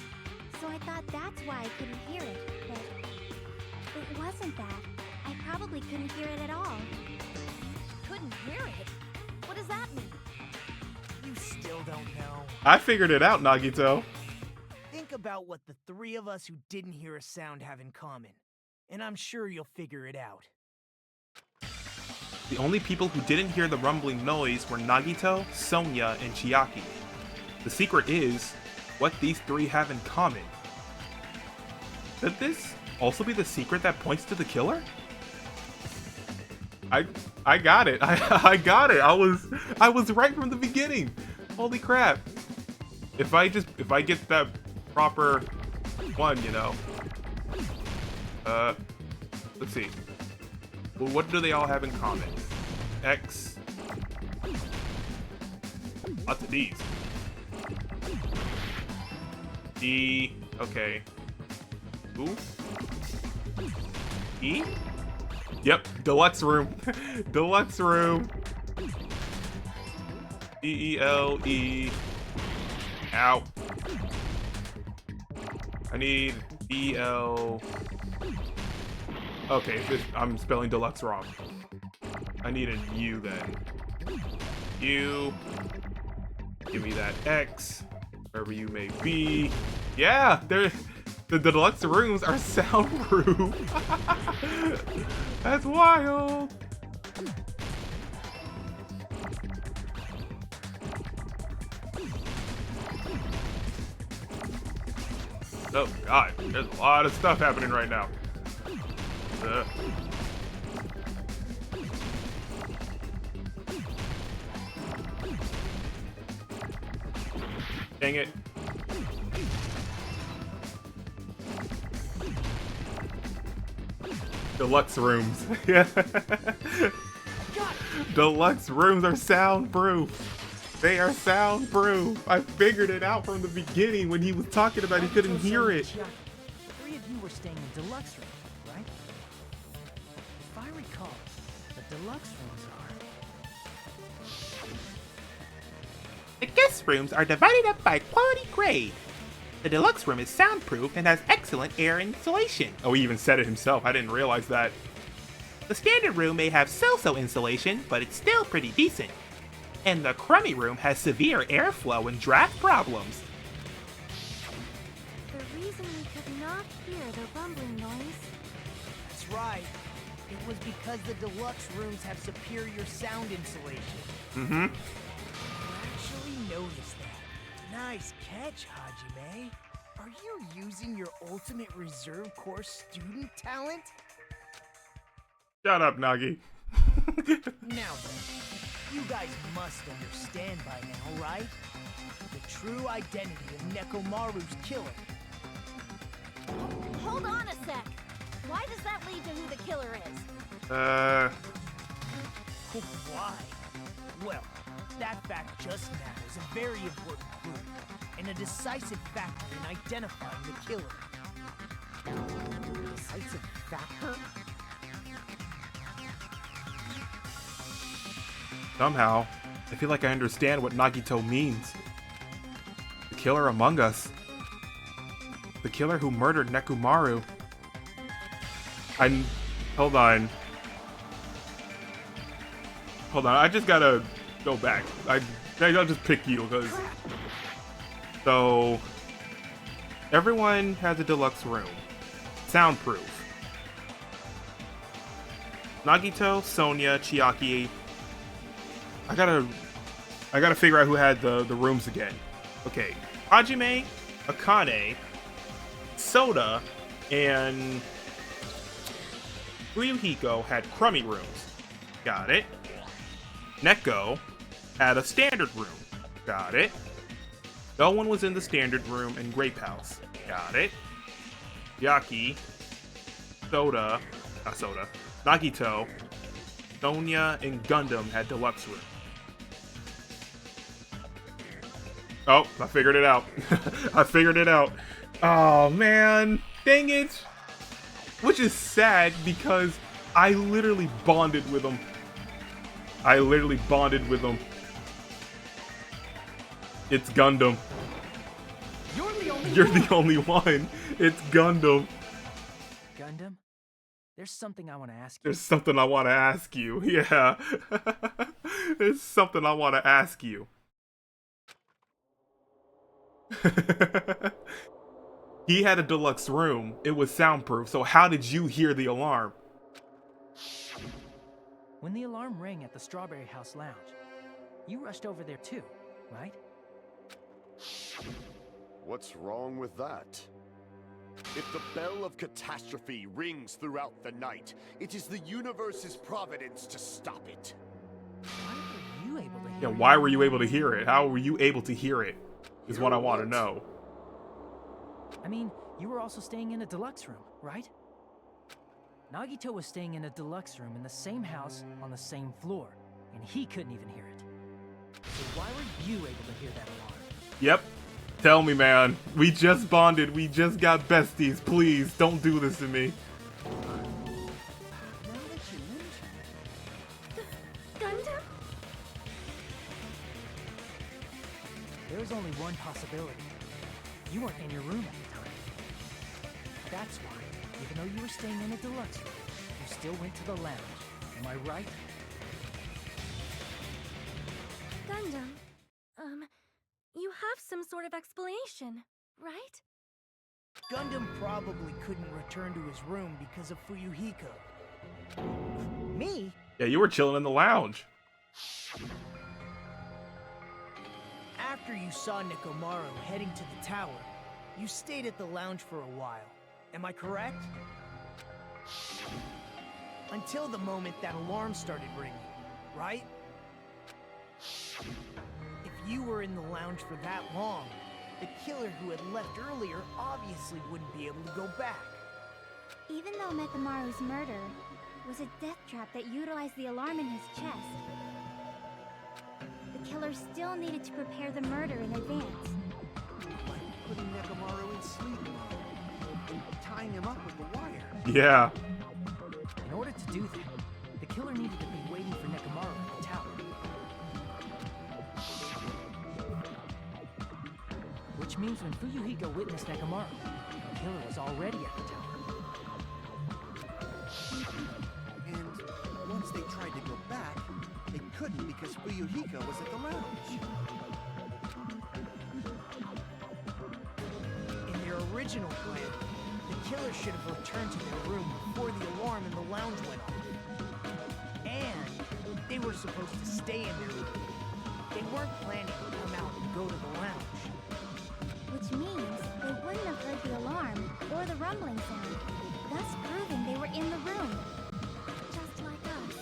so I thought that's why I couldn't hear it, but it wasn't that. I probably couldn't hear it at all. Couldn't hear it? What does that mean? You still don't know. I figured it out, Nagito. Think about what the three of us who didn't hear a sound have in common, and I'm sure you'll figure it out. The only people who didn't hear the rumbling noise were Nagito, Sonia, and Chiaki. The secret is what these three have in common. Could this also be the secret that points to the killer? I got it. I got it. I was right from the beginning. Holy crap. If I get that proper one, you know. Let's see. Well, what do they all have in common? X. Lots of D's. D. Okay. Ooh. E? Yep, deluxe room. Deluxe room. E-E-L-E. Ow. I need E-L. Okay, I'm spelling deluxe wrong. I need a U then. U. Give me that X. Wherever you may be. Yeah, the deluxe rooms are soundproof. That's wild. Oh god, there's a lot of stuff happening right now. Dang it. Deluxe rooms. Yeah. Deluxe rooms are soundproof. They are soundproof. I figured it out from the beginning when he was talking about he couldn't hear it. The three of you were staying in deluxe rooms, right? If I recall, the deluxe rooms are... The guest rooms are divided up by quality grade. The deluxe room is soundproof and has excellent air insulation. Oh, he even said it himself. I didn't realize that. The standard room may have so-so insulation, but it's still pretty decent. And the crummy room has severe airflow and draft problems. The reason we could not hear the rumbling noise. That's right. It was because the deluxe rooms have superior sound insulation. Mm-hmm. I actually noticed that. Nice catch, Hajime. Are you using your ultimate reserve corps student talent? Shut up, Nagi. Now then, you guys must understand by now, right? The true identity of Nekomaru's killer. Hold on a sec. Why does that lead to who the killer is? Why? Well, that fact just now is a very important clue, and a decisive factor in identifying the killer. Decisive factor? Somehow, I feel like I understand what Nagito means. The killer among us. The killer who murdered Nekomaru. Hold on. Hold on, I just gotta go back. I'll just pick you, because... So... Everyone has a deluxe room. Soundproof. Nagito, Sonia, Chiaki... I gotta figure out who had the rooms again. Okay, Hajime, Akane, Soda, and Ryuhiko had crummy rooms. Got it. Neko had a standard room. Got it. No one was in the standard room in Grape House. Got it. Yaki, Nagito, Sonia, and Gundam had deluxe rooms. Oh, I figured it out. I figured it out. Oh, man. Dang it. Which is sad because I literally bonded with him. It's Gundam. You're the only one. It's Gundam. Gundam? There's something I want to ask you. There's something I want to ask you. Yeah. There's something I want to ask you. He had a deluxe room. It was soundproof. So how did you hear the alarm? When the alarm rang at the Strawberry House Lounge, you rushed over there too, right? What's wrong with that? If the bell of catastrophe rings throughout the night, it is the universe's providence to stop it. Why were you able to hear Yeah, it? why were you able to hear it? How were you able to hear it? Is what I want to know. I mean, you were also staying in a deluxe room, right? Nagito was staying in a deluxe room in the same house on the same floor, and he couldn't even hear it. So why were you able to hear that alarm? Yep. Tell me, man. We just bonded. We just got besties. Please, don't do this to me. Now that you was only one possibility. You weren't in your room at the time. That's why, even though you were staying in a deluxe room, you still went to the lounge. Am I right? Gundam, you have some sort of explanation, right? Gundam probably couldn't return to his room because of Fuyuhiko. Me? Yeah, you were chilling in the lounge. After you saw Nekomaru heading to the tower, you stayed at the lounge for a while. Am I correct? Until the moment that alarm started ringing, right? If you were in the lounge for that long, the killer who had left earlier obviously wouldn't be able to go back. Even though Nekomaru's murder was a death trap that utilized the alarm in his chest, the killer still needed to prepare the murder in advance. Like putting Nekomaru in sleep mode and tying him up with the wire. Yeah. In order to do that, the killer needed to be waiting for Nekomaru at the tower. Which means when Fuyuhiko witnessed Nekomaru, the killer was already at the tower. And once they tried to go back, they couldn't because Fuyuhiko was at the lounge. In their original plan, the killer should have returned to their room before the alarm in the lounge went off. And they were supposed to stay in their room. They weren't planning to come out and go to the lounge. Which means they wouldn't have heard the alarm or the rumbling sound, thus proving they were in the room. Just like us.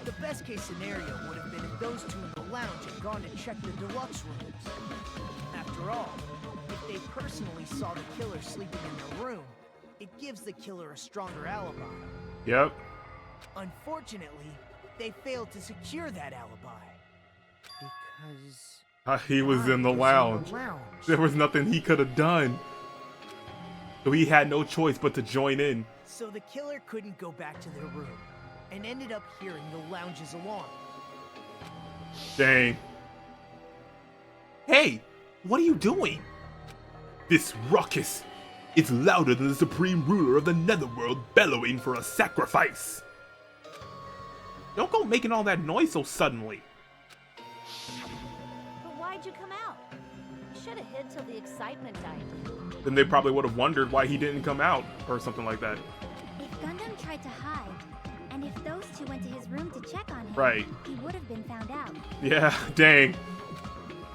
The best case scenario would have been if those two in the lounge had gone to check the deluxe rooms. After all, if they personally saw the killer sleeping in their room, it gives the killer a stronger alibi. Yep. Unfortunately, they failed to secure that alibi. Because He was in the lounge. There was nothing he could have done. So he had no choice but to join in. So the killer couldn't go back to their room, and ended up hearing the lounge's alarm. Dang. Hey, what are you doing? This ruckus is louder than the supreme ruler of the netherworld bellowing for a sacrifice. Don't go making all that noise so suddenly. But why'd you come out? You should have hid till the excitement died down. Then they probably would have wondered why he didn't come out, or something like that. If Gundam tried to hide, and if those two went to his room to check on him, Right. he would have been found out. Yeah, dang.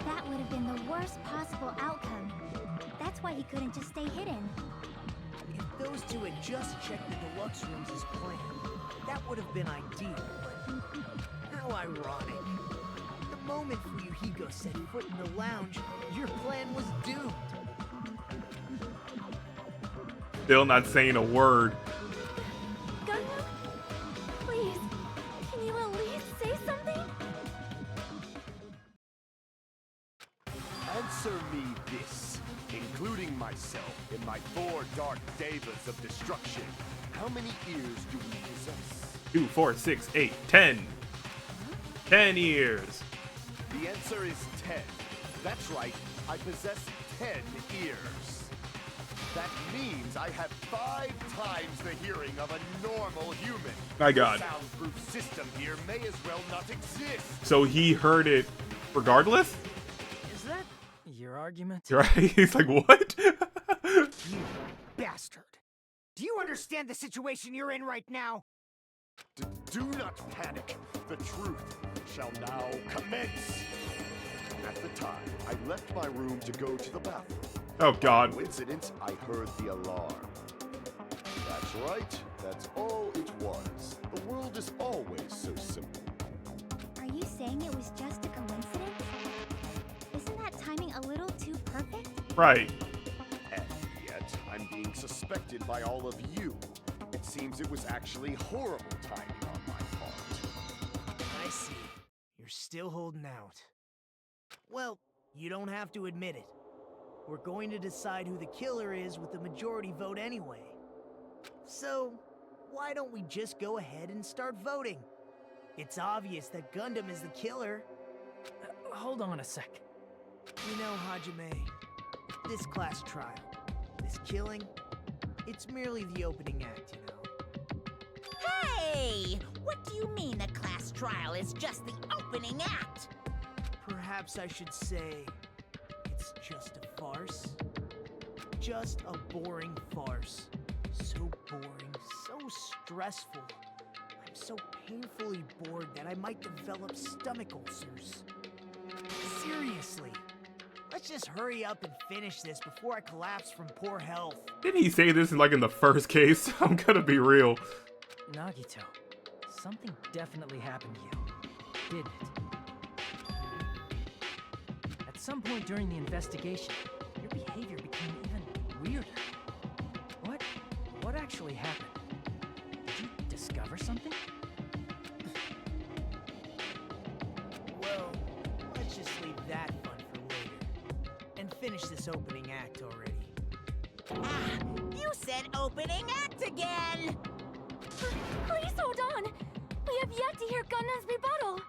That would have been the worst possible outcome. That's why he couldn't just stay hidden. If those two had just checked the deluxe rooms as planned, that would have been ideal, but how ironic. The moment Fuyuhiko set foot in the lounge, your plan was doomed. Still not saying a word. Gundam, please, can you at least say something? Answer me this, including myself in my 4 dark devas of destruction. How many ears do we possess? 2, 4, 6, 8, 10. 10 ears. The answer is 10. That's right, I possess 10 ears. That means I have 5 times the hearing of a normal human. My God. The soundproof system here may as well not exist. So he heard it regardless? Is that your argument? Right? He's like, what? you bastard. Do you understand the situation you're in right now? Do not panic. The truth shall now commence. At the time, I left my room to go to the bathroom. Oh, God. Coincidence, I heard the alarm. That's right. That's all it was. The world is always so simple. Are you saying it was just a coincidence? Isn't that timing a little too perfect? Right. And yet, I'm being suspected by all of you. It seems it was actually horrible timing on my part. I see. You're still holding out. Well, you don't have to admit it. We're going to decide who the killer is with the majority vote anyway. So, why don't we just go ahead and start voting? It's obvious that Gundam is the killer. Hold on a sec. You know, Hajime, this class trial, this killing, it's merely the opening act, you know. Hey! What do you mean the class trial is just the opening act? Perhaps I should say it's just a farce. Just a boring farce. So boring, so stressful. I'm so painfully bored that I might develop stomach ulcers. Seriously, let's just hurry up and finish this before I collapse from poor health. Didn't he say this in the first case? I'm gonna be real. Nagito, something definitely happened to you, didn't it? At some point during the investigation, your behavior became even weirder. What actually happened? Did you discover something? Well, let's just leave that fun for later. And finish this opening act already. Ah, you said opening act again! Please hold on! We have yet to hear Gundam's rebuttal!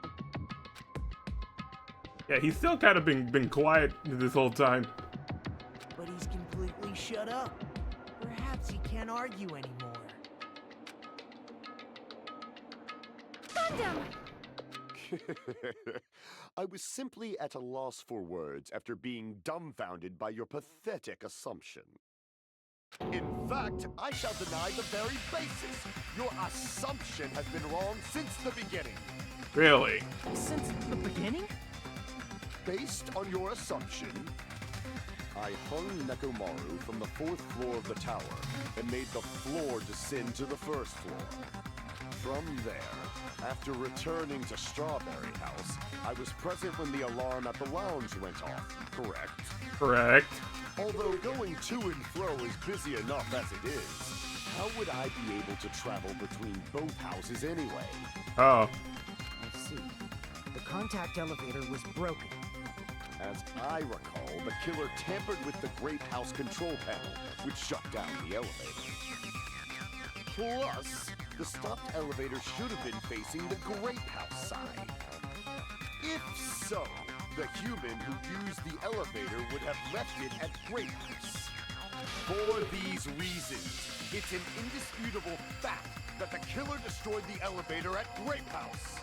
Yeah, he's still kind of been quiet this whole time. But he's completely shut up. Perhaps he can't argue anymore. Gundam! I was simply at a loss for words after being dumbfounded by your pathetic assumption. In fact, I shall deny the very basis. Your assumption has been wrong since the beginning. Really? Since the beginning? Based on your assumption, I hung Nekomaru from the 4th floor of the tower and made the floor descend to the 1st floor. From there, after returning to Strawberry House, I was present when the alarm at the lounge went off, correct? Correct. Although going to and fro is busy enough as it is, how would I be able to travel between both houses anyway? Oh. I see. The contact elevator was broken. As I recall, the killer tampered with the Grape House control panel, which shut down the elevator. Plus, the stopped elevator should have been facing the Grape House side. If so, the human who used the elevator would have left it at Grape House. For these reasons, it's an indisputable fact that the killer destroyed the elevator at Grape House.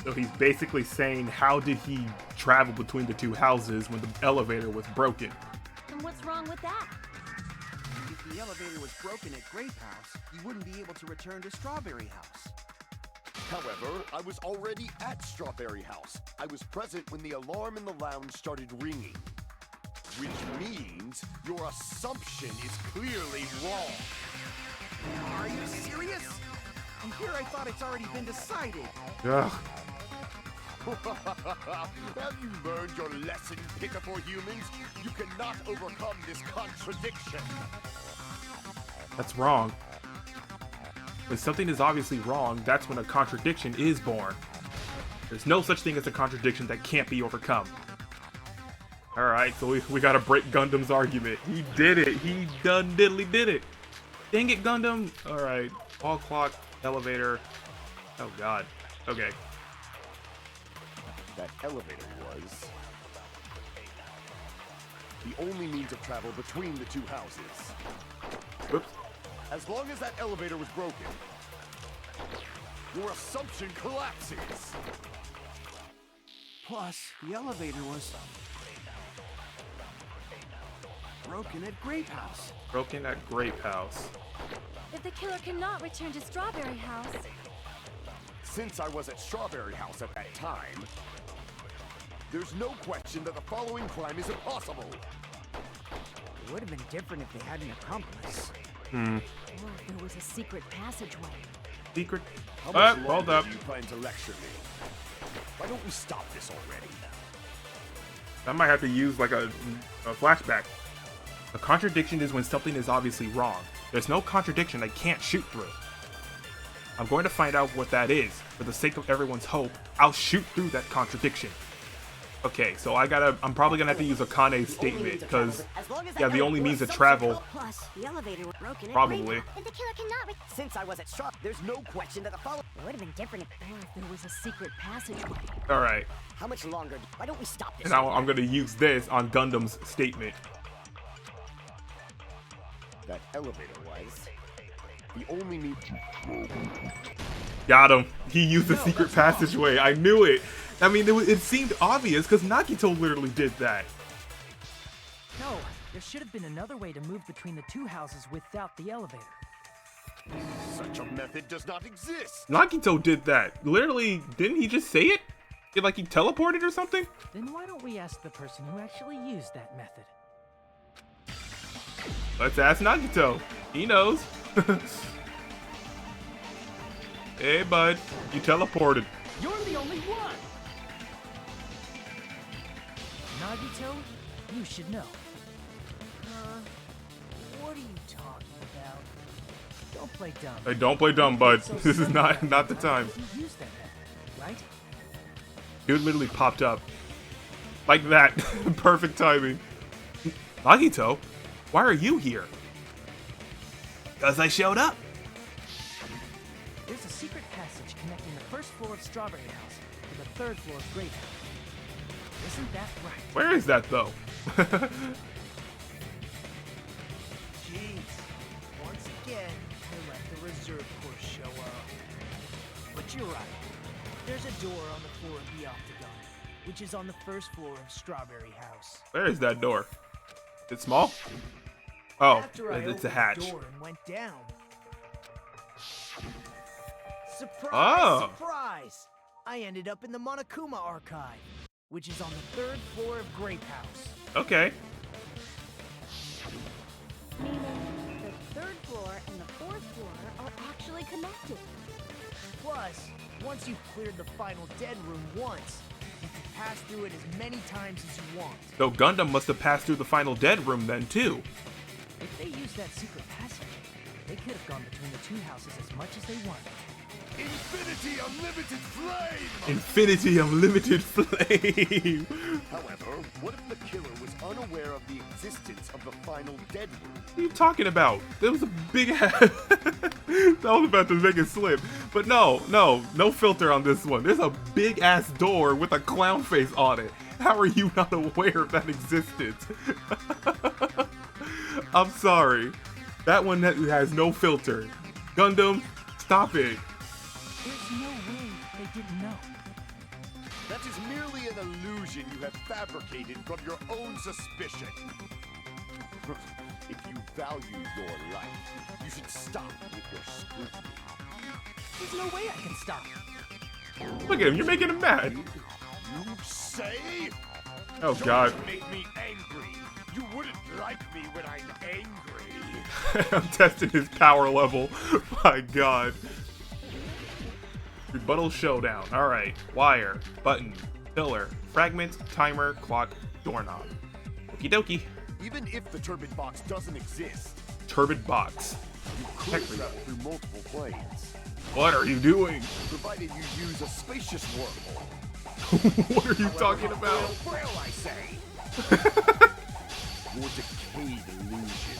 So he's basically saying, how did he travel between the two houses when the elevator was broken? And what's wrong with that? If the elevator was broken at Grape House, you wouldn't be able to return to Strawberry House. However, I was already at Strawberry House. I was present when the alarm in the lounge started ringing. Which means your assumption is clearly wrong. Are you serious? And here I thought it's already been decided. Ugh. Have you learned your lesson, pitiful humans? You cannot overcome this contradiction. That's wrong. When something is obviously wrong, that's when a contradiction is born. There's no such thing as a contradiction that can't be overcome. Alright, so we gotta break Gundam's argument. He did it. He done diddly did it. Dang it, Gundam. Alright, wall clock, elevator. Oh god. Okay. That elevator was the only means of travel between the two houses. Whoops. As long as that elevator was broken, your assumption collapses. Plus, the elevator was broken at Grape House. Broken at Grape House. If the killer cannot return to Strawberry House, Since I was at Strawberry House at that time, there's no question that the following crime is impossible. It would have been different if they had an accomplice. or if there was a secret passageway. Secret. How much Hold longer up. do you plan to lecture me? Why don't we stop this already? I might have to use like a flashback. A contradiction is when something is obviously wrong. There's no contradiction I can't shoot through. I'm going to find out what that is. For the sake of everyone's hope, I'll shoot through that contradiction. Okay, so I'm probably gonna have to use a Kane statement, because, yeah, the only means of travel. Plus, the elevator was broken. Probably. If the killer cannot Since I was at Straw, there's no question that the follow. It would have been different if there was a secret passageway. Alright, How much longer? Why don't we stop this? and now I'm gonna use this on Gundam's statement. That elevator was the only need to. Got him. He used the secret passageway. I knew it. I mean, it seemed obvious, because Nagito literally did that. No, there should have been another way to move between the two houses without the elevator. Such a method does not exist. Nagito did that. Literally, didn't he just say it? Like he teleported or something? Then why don't we ask the person who actually used that method? Let's ask Nagito. He knows. Hey, bud. You teleported. You're the only one! Nagito, you should know. What are you talking about? Don't play dumb. Hey, don't play dumb, bud. This is not the time. You used that method, right? Dude literally popped up. Like that. Perfect timing. Nagito, why are you here? Because I showed up. There's a secret passage connecting the first floor of Strawberry House to the third floor of Grape House. Isn't that right? Where is that, though? Jeez. Once again, I let the reserve corps show up. But you're right. There's a door on the floor of the Octagon, which is on the first floor of Strawberry House. Where is that door? Is it small? Oh, After I it's a opened hatch. the door and went down. Surprise! Oh. Surprise! I ended up in the Monokuma Archive, which is on the third floor of Grape House. Okay. Meaning the third floor and the fourth floor are actually connected. Plus, once you've cleared the final dead room once, you can pass through it as many times as you want. So Gundam must have passed through the final dead room then, too. If they used that secret passage, they could have gone between the two houses as much as they wanted. Infinity Unlimited Flame! Infinity Unlimited Flame! However, what if the killer was unaware of the existence of the final dead room? What are you talking about? There was a big ass... I was about to make it slip. But no filter on this one. There's a big ass door with a clown face on it. How are you not aware of that existence? I'm sorry. That one has no filter. Gundam, stop it. There's no way they didn't know. That is merely an illusion you have fabricated from your own suspicion. If you value your life, you should stop with your scrutiny. There's no way I can stop. Look at him, you're making him mad. You say? Oh god. Don't make me angry. You wouldn't like me when I'm angry. I'm testing his power level. My god. Rebuttal showdown. Alright. Wire, button, pillar, fragment, timer, clock, doorknob. Okie dokie. Even if the turbid box doesn't exist, Turbid box. you could travel through multiple planes, What are you doing? provided you use a spacious wormhole. What are you talking about? Frail, I say. Your decayed illusion.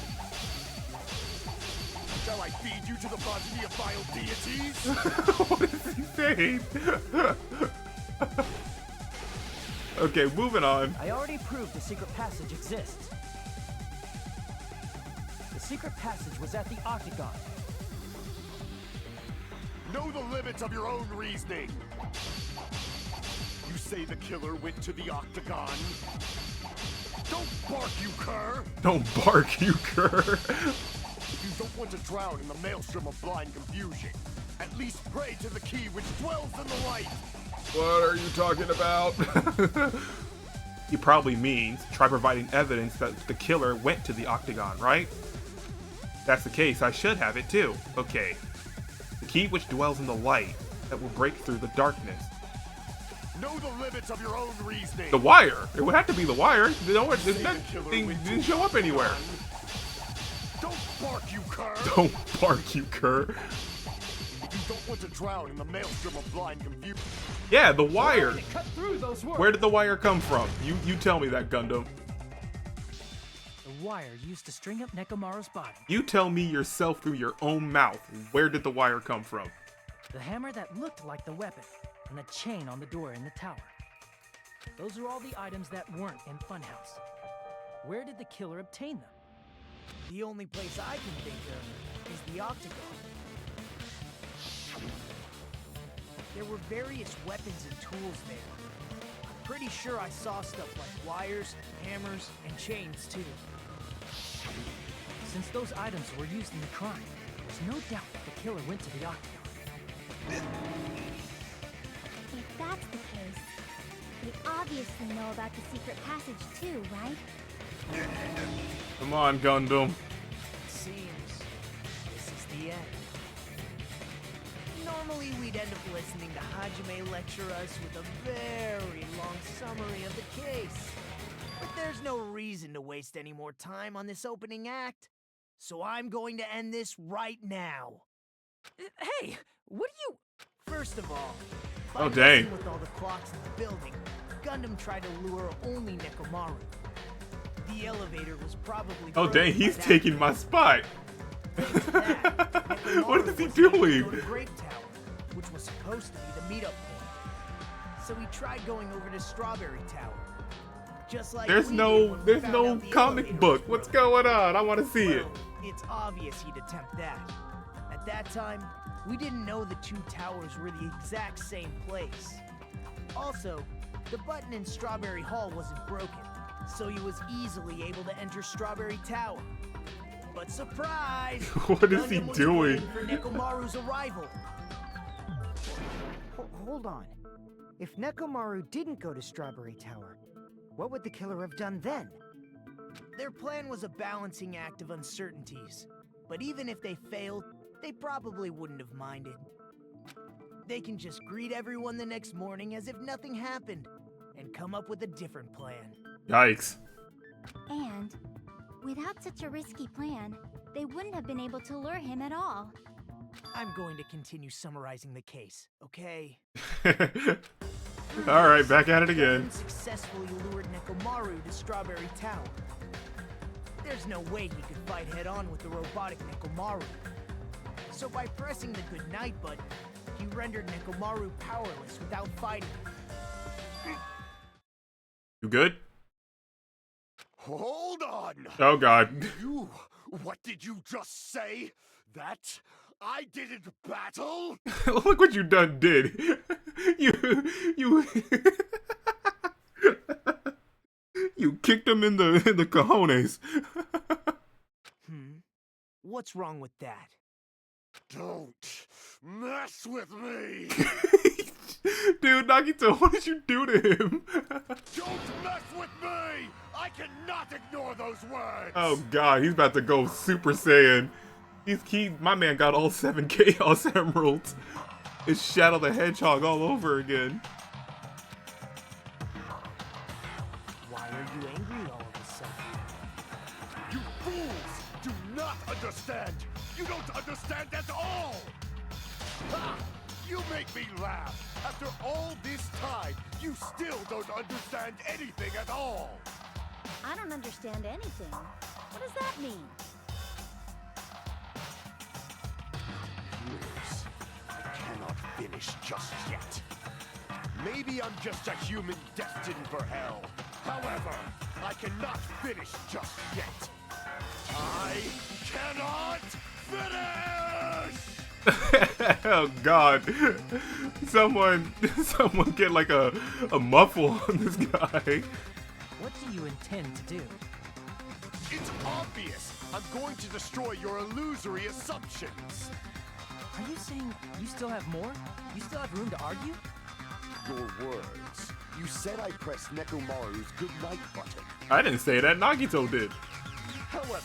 Shall I feed you to the progeny of vile deities? What is he saying? Okay, moving on. I already proved the secret passage exists. The secret passage was at the Octagon. Know the limits of your own reasoning. You say the killer went to the Octagon? Don't bark, you cur! Don't bark, you cur. If you don't want to drown in the maelstrom of blind confusion, at least pray to the key which dwells in the light! What are you talking about? He probably means try providing evidence that the killer went to the Octagon, right? If that's the case, I should have it too. Okay. The key which dwells in the light that will break through the darkness. Know the limits of your own reasoning! The wire! It would have to be the wire. That thing didn't show up anywhere. Don't bark, you cur! Don't bark, you cur. If you don't want to drown in the maelstrom of blind confusion. Yeah, the wire. Cut through those words. Where did the wire come from? You tell me that, Gundam. The wire used to string up Nekomaru's body. You tell me yourself through your own mouth. Where did the wire come from? The hammer that looked like the weapon, and the chain on the door in the tower. Those are all the items that weren't in Funhouse. Where did the killer obtain them? The only place I can think of is the Octagon. There were various weapons and tools there. I'm pretty sure I saw stuff like wires, hammers, and chains too. Since those items were used in the crime, there's no doubt that the killer went to the Octagon. If that's the case, they obviously know about the secret passage too, right? Come on, Gundam. It seems this is the end. Normally we'd end up listening to Hajime lecture us with a very long summary of the case. But there's no reason to waste any more time on this opening act. So I'm going to end this right now. Hey, what do you... First of all, by Oh, dang. messing with all the clocks in the building, Gundam tried to lure only Nekomaru. The elevator was probably Oh, dang, broken he's by that taking point. my spot. Thanks to that, What Nekomaru is he wasn't able to doing? go to Grape Tower, which was supposed to be the meetup point. So he tried going over to Strawberry Tower. Just like There's we did no when we found out the comic elevator book. was What's broken. going on? I want to see it. Well, it's obvious he'd attempt that. At that time, we didn't know the two towers were the exact same place. Also, the button in Strawberry Hall wasn't broken, so he was easily able to enter Strawberry Tower. But surprise! What is he Gundam was doing? waiting for Nekomaru's arrival. Hold on. If Nekomaru didn't go to Strawberry Tower, what would the killer have done then? Their plan was a balancing act of uncertainties, but even if they failed, they probably wouldn't have minded. They can just greet everyone the next morning as if nothing happened, and come up with a different plan. Yikes. And without such a risky plan, they wouldn't have been able to lure him at all. I'm going to continue summarizing the case, okay? All right, back at it again. Gundam successfully lured Nekomaru to Strawberry Tower. There's no way he could fight head-on with the robotic Nekomaru. So by pressing the goodnight button, he rendered Nekomaru powerless without fighting him. You good? Hold on! Oh, God. What did you just say? That I didn't battle? Look what you done did. You you kicked him in the cojones. What's wrong with that? Don't mess with me! Dude, Nagito, what did you do to him? Don't mess with me! I cannot ignore those words! Oh God, he's about to go Super Saiyan. My man got all 7 Chaos Emeralds. It's Shadow the Hedgehog all over again. Why are you angry all of a sudden? You fools do not understand! You don't understand at all! Ha! You make me laugh! After all this time, you still don't understand anything at all! I don't understand anything. What does that mean? Years. I cannot finish just yet. Maybe I'm just a human destined for hell. However, I cannot finish just yet. I cannot finish! Oh God. Someone get like a muffle on this guy. What do you intend to do? It's obvious! I'm going to destroy your illusory assumptions! Are you saying you still have more? You still have room to argue? Your words. You said I pressed Nekomaru's goodnight button. I didn't say that, Nagito did. However,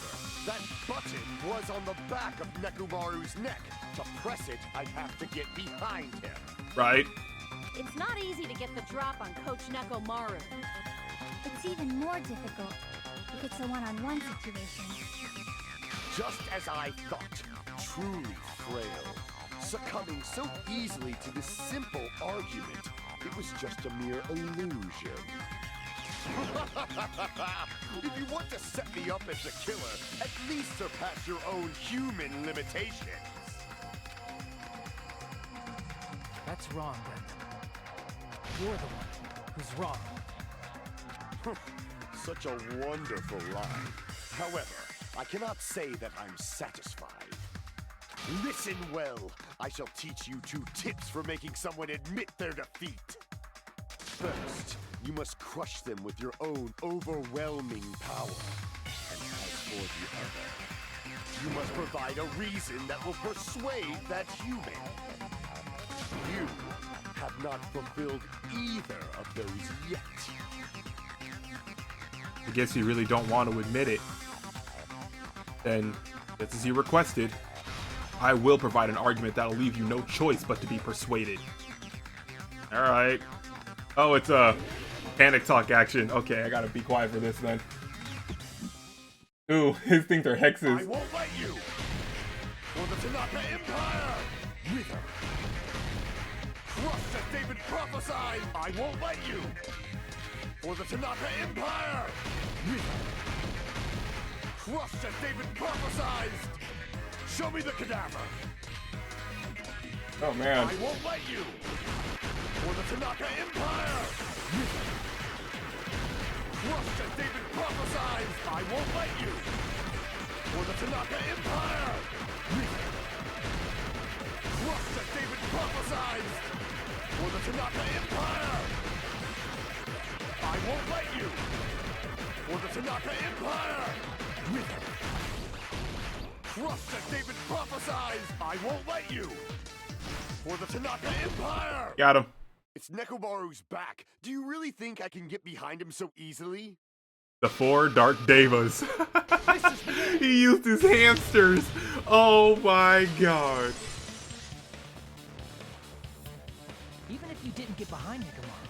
that button was on the back of Nekomaru's neck. To press it, I'd have to get behind him. Right? It's not easy to get the drop on Coach Nekomaru. It's even more difficult if it's a one-on-one situation. Just as I thought, truly frail. succumbing so easily to this simple argument. It was just a mere illusion. If you want to set me up as a killer, at least surpass your own human limitations. That's wrong, Gundam. You're the one who's wrong. Such a wonderful line. However, I cannot say that I'm satisfied. Listen well. I shall teach you 2 tips for making someone admit their defeat. First, you must crush them with your own overwhelming power. And as for the other, you must provide a reason that will persuade that human. You have not fulfilled either of those yet. I guess you really don't want to admit it. Then, just as you requested, I will provide an argument that'll leave you no choice but to be persuaded. Alright. Oh, it's a panic talk action. Okay, I gotta be quiet for this then. Ooh, his things are hexes. I won't let you! For the Tanaka Empire! Wither! Crush as David prophesied! I won't let you! For the Tanaka Empire! Wither! Crush as David prophesied! Show me the cadaver! Oh man. I won't let you! For the Tanaka Empire! Wither! Crush as David prophesied! I won't let you! For the Tanaka Empire! Wither! Crush as David prophesied! For the Tanaka Empire! I won't let you! For the Tanaka Empire! Wither! Crush as David prophesied! I won't let you! For the Tanaka Empire! Got him. It's Nekomaru's back. Do you really think I can get behind him so easily? The 4 Dark Devas. He used his hamsters. Oh my god. Even if you didn't get behind Nekomaru,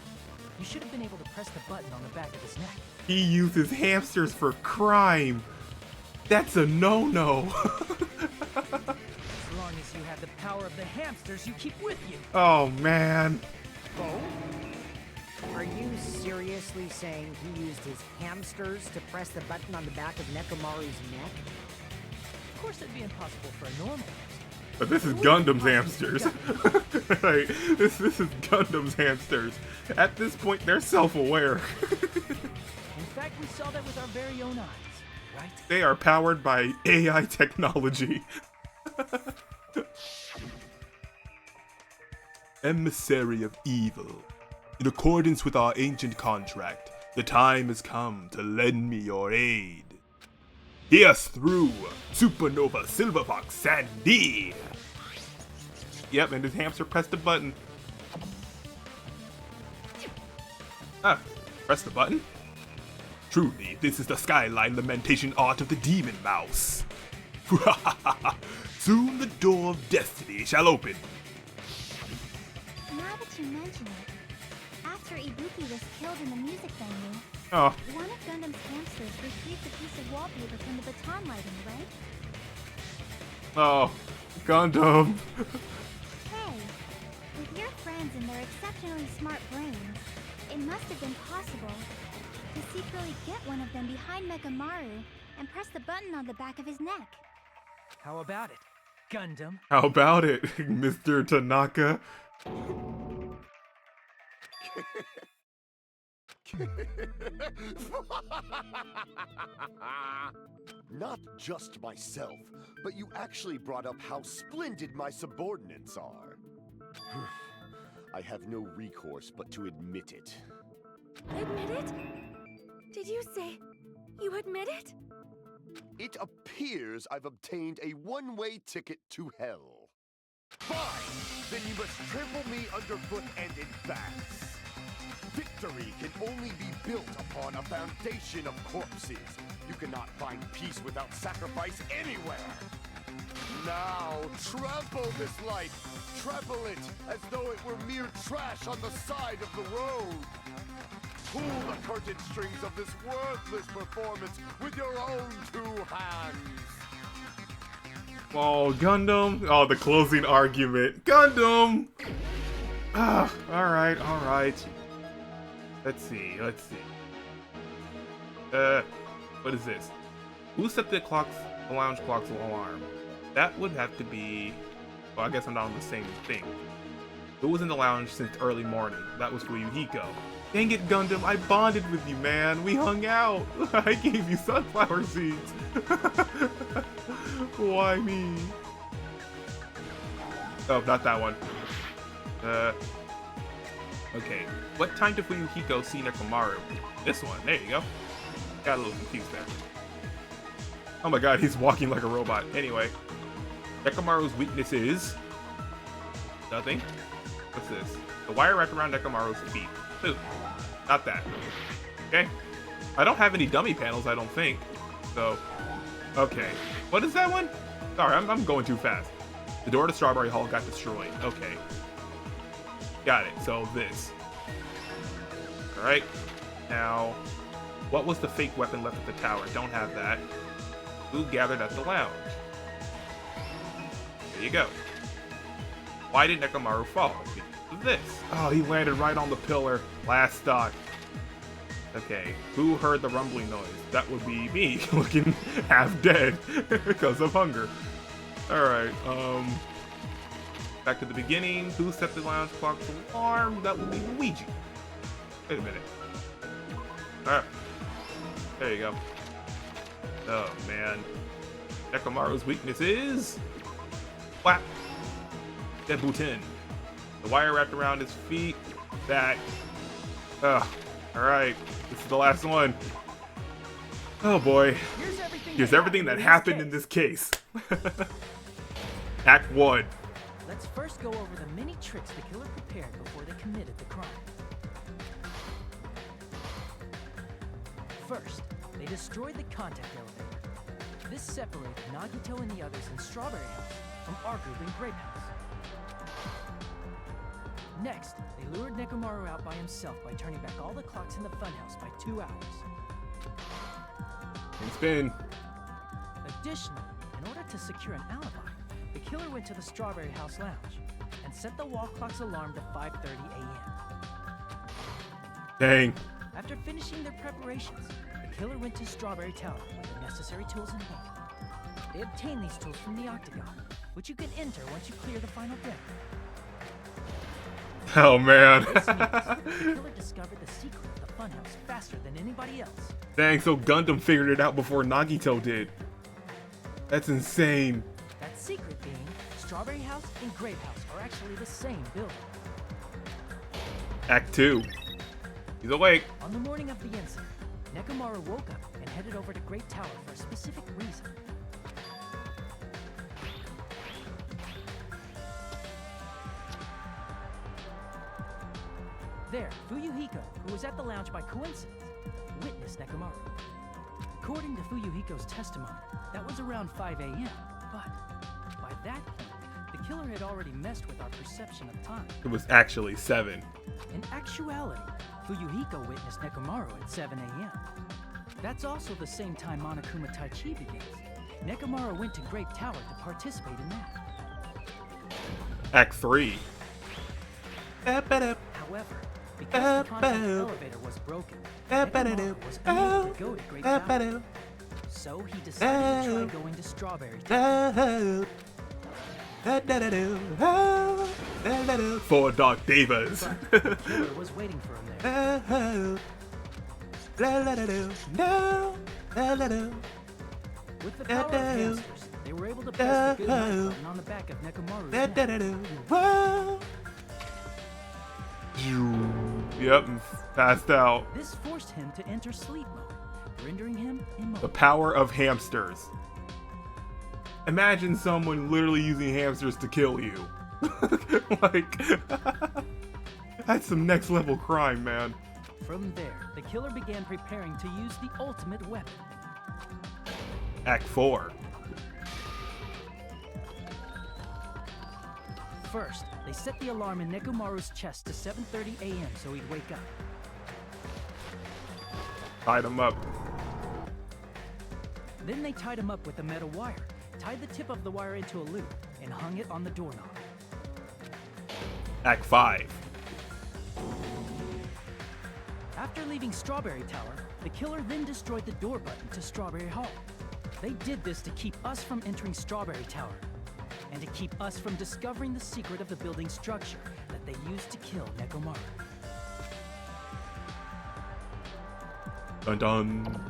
you should have been able to press the button on the back of his neck. He used his hamsters for crime. That's a no-no. As long as you have the power of the hamsters you keep with you. Oh man. Oh? Are you seriously saying he used his hamsters to press the button on the back of Nekomaru's neck? Of course it'd be impossible for a normal hamster. But this is Gundam's hamsters. Right. This is Gundam's hamsters. At this point, they're self-aware. In fact, we saw that with our very own eyes, right? They are powered by AI technology. Emissary of evil. In accordance with our ancient contract, the time has come to lend me your aid. Hear us through, Supernova Silver Fox Sandy! Yep, and his hamster pressed the button. Ah, press the button? Truly, this is the skyline lamentation art of the demon mouse. Soon the door of destiny shall open. Now that you mention it, after Ibuki was killed in the music venue, Oh, one of Gundam's hamsters retrieved a piece of wallpaper from the baton lighting, right? oh, Gundam. Hey, with your friends and their exceptionally smart brains, it must have been possible to secretly get one of them behind Mekamaru and press the button on the back of his neck. How about it, Gundam? How about it, Mr. Tanaka? Not just myself, but you actually brought up how splendid my subordinates are. I have no recourse but to admit it. Admit it? Did you say you admit it? It appears I've obtained a one-way ticket to hell. Fine! Then you must trample me underfoot and advance. Victory can only be built upon a foundation of corpses. You cannot find peace without sacrifice anywhere. Now, trample this life. Trample it as though it were mere trash on the side of the road. Pull the curtain strings of this worthless performance with your own 2 hands. Oh, Gundam. Oh, the closing argument. Gundam! Ah, alright, alright. Let's see. What is this? Who set the lounge clock's alarm? That would have to be... Well, I guess I'm not on the same thing. Who was in the lounge since early morning? That was Fuyuhiko. Dang it, Gundam, I bonded with you, man. We hung out. I gave you sunflower seeds. Why me? Oh, not that one. Okay. What time did Fuyuhiko see Nekomaru? This one. There you go. Got a little confused there. Oh my god, he's walking like a robot. Anyway. Nekomaru's weakness is... nothing. What's this? The wire wrapped around Nekomaru's feet. Ooh. Not that. Okay. I don't have any dummy panels, I don't think. So... okay. What is that one? Sorry, I'm going too fast. The door to Strawberry Hall got destroyed. Okay. Got it. So this. Alright. Now, what was the fake weapon left at the tower? Don't have that. Who gathered at the lounge? There you go. Why did Nekomaru fall? Because of this. Oh, he landed right on the pillar. Last stock. Okay. Who heard the rumbling noise? That would be me, looking half dead because of hunger. Alright, back to the beginning. Who set the lounge clock's alarm? That would be Luigi. Wait a minute. Alright. There you go. Oh, man. Nekomaru's weakness is... Whap! Debutin. The wire wrapped around his feet. That. Ugh. Alright. This is the last one. Oh boy. Here's everything that happened in this case. Act 1. Let's first go over the many tricks the killer prepared before they committed the crime. First, they destroyed the contact elevator. This separated Nagito and the others in Strawberry House from our group in Grape House. Next, they lured Nekomaru out by himself by turning back all the clocks in the funhouse by 2 hours. And spin. Additionally, in order to secure an alibi, the killer went to the Strawberry House lounge and set the wall clock's alarm to 5:30 a.m. Dang. After finishing their preparations, the killer went to Strawberry Tower with the necessary tools in hand. They obtained these tools from the Octagon, which you can enter once you clear the final deck. Oh man. This means the killer discovered the secret of the funhouse faster than anybody else. Dang, so Gundam figured it out before Nagito did. That's insane. That secret being, Strawberry House and Grape House are actually the same building. Act 2. He's awake. On the morning of the incident, Nekomaru woke up and headed over to Great Tower for a specific reason. There, Fuyuhiko, who was at the lounge by coincidence, witnessed Nekomaru. According to Fuyuhiko's testimony, that was around 5 a.m., but by that point, the killer had already messed with our perception of time. It was actually 7. In actuality, Fuyuhiko witnessed Nekomaru at 7 a.m. That's also the same time Monokuma Taichi begins. Nekomaru went to Grape Tower to participate in that. Act 3. However, because the contact elevator was broken, Nekomaru was unable to go to Great Tower. So he decided to try going to Strawberry Tower. 4 Dark Devas. But the killer was waiting for him there. With the power of hamsters, they were able to press the good night button on the back of Nekomaru's neck. Yep, and passed out. This forced him to enter sleep mode, rendering him immobile. The power of hamsters. Imagine someone literally using hamsters to kill you. Like, that's some next level crime, man. From there, the killer began preparing to use the ultimate weapon. Act 4. First, they set the alarm in Nekomaru's chest to 7:30 a.m. so he'd wake up. Tied him up. Then they tied him up with a metal wire tied the tip of the wire into a loop, and hung it on the doorknob. Act 5. After leaving Strawberry Tower, the killer then destroyed the door button to Strawberry Hall. They did this to keep us from entering Strawberry Tower, and to keep us from discovering the secret of the building structure that they used to kill Nekomaru. Dun dun.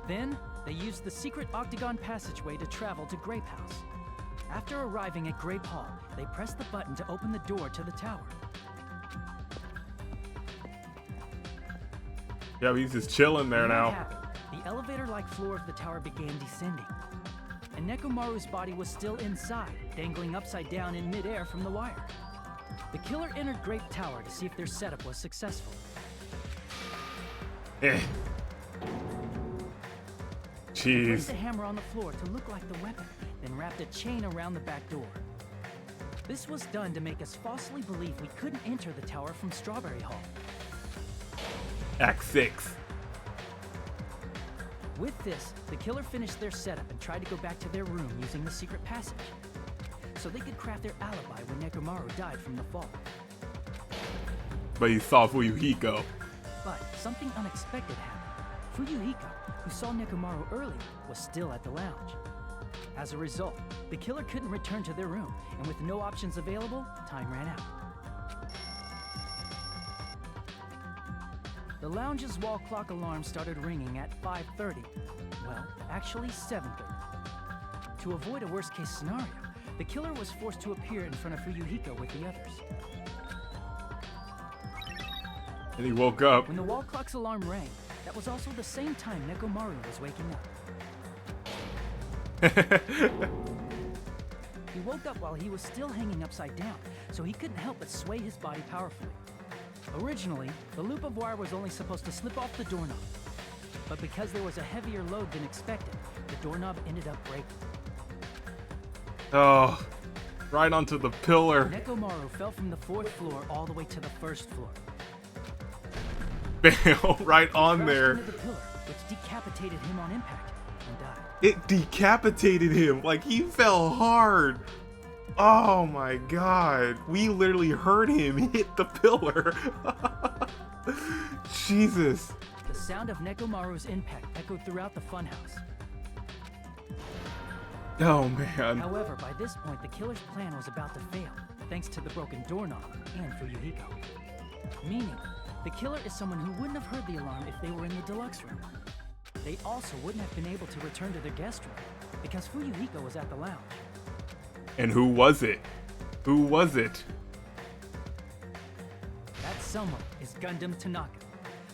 Then, they used the secret octagon passageway to travel to Grape House. After arriving at Grape Hall, they pressed the button to open the door to the tower. Yeah, he's just chilling there When that now. happened, the elevator-like floor of the tower began descending, and Nekomaru's body was still inside, dangling upside down in midair from the wire. The killer entered Grape Tower to see if their setup was successful. Eh. He placed Jeez. a hammer on the floor to look like the weapon, then wrapped a chain around the back door. This was done to make us falsely believe we couldn't enter the tower from Strawberry Hall. Act 6. With this, the killer finished their setup and tried to go back to their room using the secret passage, so they could craft their alibi when Nekomaru died from the fall. But he saw Fuyuhiko. But something unexpected happened. Fuyuhiko, who saw Nekomaru earlier, was still at the lounge. As a result, the killer couldn't return to their room, and with no options available, time ran out. The lounge's wall clock alarm started ringing at 5:30. Well, actually 7:30. To avoid a worst-case scenario, the killer was forced to appear in front of Fuyuhiko with the others. And he woke up. When the wall clock's alarm rang, that was also the same time Nekomaru was waking up. He woke up while he was still hanging upside down, so he couldn't help but sway his body powerfully. Originally, the loop of wire was only supposed to slip off the doorknob, but because there was a heavier load than expected, the doorknob ended up breaking. Oh, right onto the pillar. Nekomaru fell from the 4th floor all the way to the 1st floor. Bam, right on Crashed there. into the pillar, which decapitated him on impact and died. It decapitated him. Like, he fell hard. Oh my god. We literally heard him hit the pillar. Jesus. The sound of Nekomaru's impact echoed throughout the funhouse. Oh man. However, by this point, the killer's plan was about to fail, thanks to the broken doorknob and Fuyuhiko. Meaning, the killer is someone who wouldn't have heard the alarm if they were in the deluxe room. They also wouldn't have been able to return to their guest room, because Fuyuhiko was at the lounge. And who was it? Who was it? That someone is Gundam Tanaka.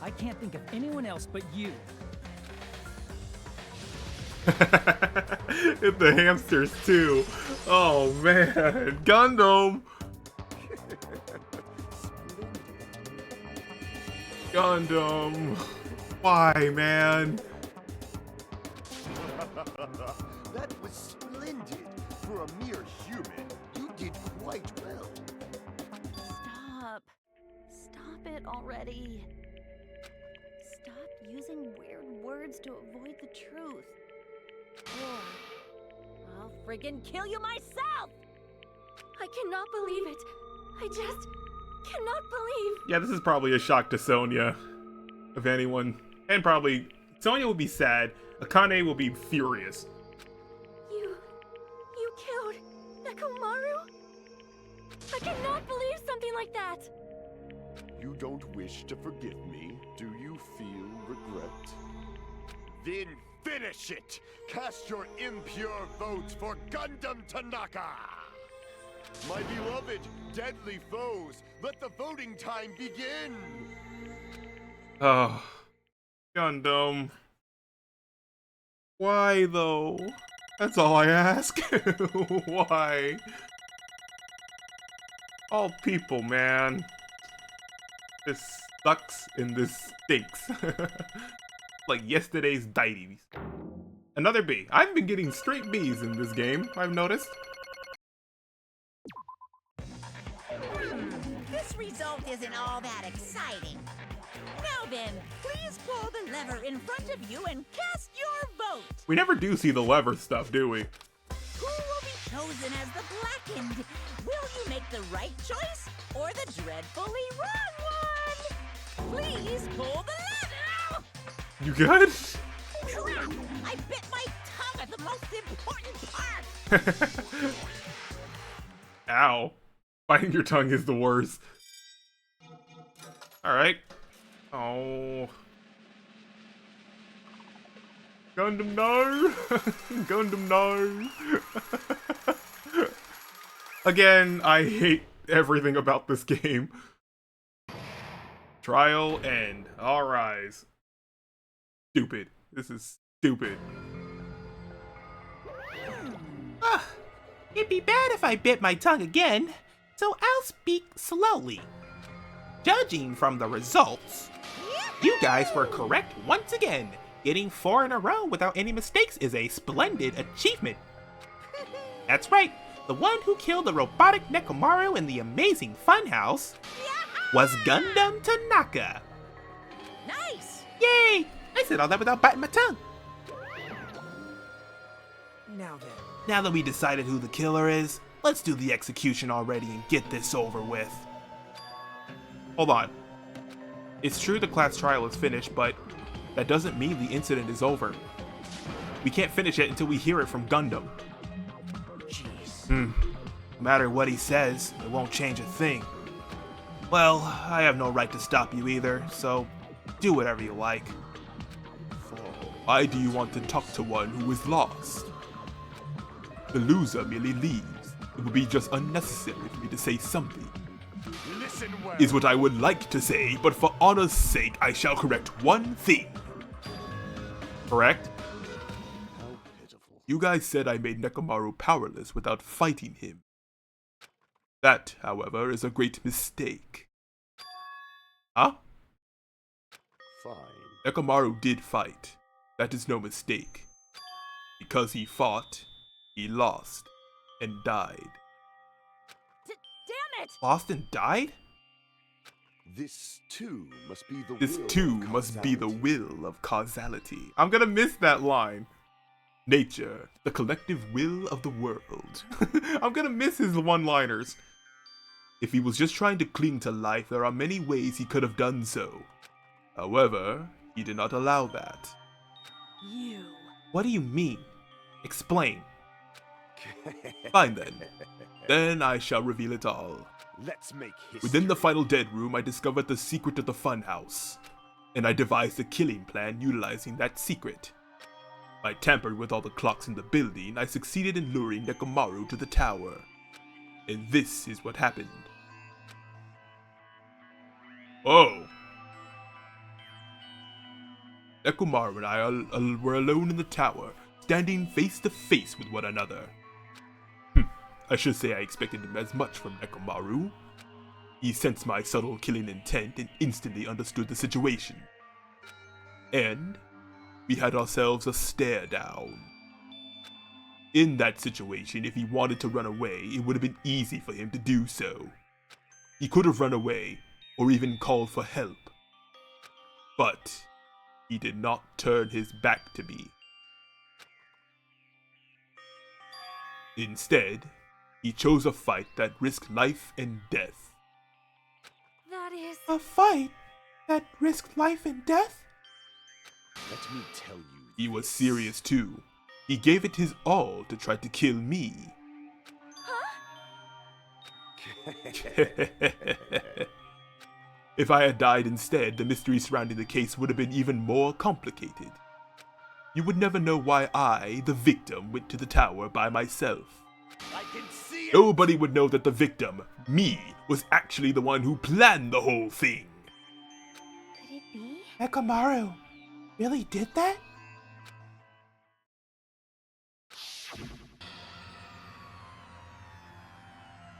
I can't think of anyone else but you. And the hamsters too. Oh man. Gundam. Gundam. Why, man? That was splendid. For a mere human, you did quite well. Stop. Stop it already. Stop using weird words to avoid the truth. Or I'll friggin' kill you myself! I cannot believe it. I just cannot believe. Yeah, this is probably a shock to Sonya. If anyone. And probably Sonya will be sad. Akane will be furious. You killed Nekomaru? I cannot believe something like that! You don't wish to forgive me, do you feel regret? Then finish it! Cast your impure votes for Gundam Tanaka! My beloved, deadly foes, let the voting time begin! Oh. Gundam. Why though? That's all I ask. Why? All people, man. This sucks and this stinks. Like yesterday's deities. Another B. I've been getting straight B's in this game, I've noticed. This result isn't all that exciting. Now then, please pull the lever in front of you and cast your vote. We never do see the lever stuff, do we? Who will be chosen as the blackened? Will you make the right choice or the dreadfully wrong one? Please pull the lever! You good? Crap! I bit my tongue at the most important part! Ow. Biting your tongue is the worst. Alright. Oh. Gundam, no! Gundam, no! Again, I hate everything about this game. Trial end. All rise. Stupid. This is stupid. It'd be bad if I bit my tongue again, so I'll speak slowly. Judging from the results, you guys were correct once again. Getting 4 in a row without any mistakes is a splendid achievement. That's right, the one who killed the robotic Nekomaru in the amazing funhouse was Gundam Tanaka. Nice! Yay! I said all that without biting my tongue. Now then. Now that we decided who the killer is, let's do the execution already and get this over with. Hold on. It's true the class trial is finished, but that doesn't mean the incident is over. We can't finish it until we hear it from Gundam. Jeez. No matter what he says, it won't change a thing. Well, I have no right to stop you either, so do whatever you like. Why do you want to talk to one who is lost? The loser merely leaves. It would be just unnecessary for me to say something. Listen well. Is what I would like to say, but for honor's sake, I shall correct one thing. Correct? How pitiful. You guys said I made Nekomaru powerless without fighting him. That, however, is a great mistake. Huh? Fine. Nekomaru did fight. That is no mistake. Because he fought, he lost, and died. Damn it! Lost and died? This too must be the This will too of must be the causality. will of causality. I'm gonna miss that line. Nature, the collective will of the world. I'm gonna miss his one-liners. If he was just trying to cling to life, there are many ways he could have done so. However, he did not allow that. You. What do you mean? Explain. Fine then. Then I shall reveal it all. Let's make history. Within the final dead room, I discovered the secret of the funhouse, and I devised a killing plan utilizing that secret. I tampered with all the clocks in the building. I succeeded in luring Nekomaru to the tower. And this is what happened. Oh! Nekomaru and I were alone in the tower, standing face to face with one another. I should say I expected as much from Nekomaru. He sensed my subtle killing intent and instantly understood the situation. And we had ourselves a stare down. In that situation, if he wanted to run away, it would have been easy for him to do so. He could have run away, or even called for help. But he did not turn his back to me. Instead, he chose a fight that risked life and death. That is... A fight that risked life and death? Let me tell you. He was serious too. He gave it his all to try to kill me. If I had died instead, the mystery surrounding the case would have been even more complicated. You would never know why I, the victim, went to the tower by myself. I can see it. Nobody would know that the victim, me, was actually the one who planned the whole thing. Could it be? Nekomaru really did that?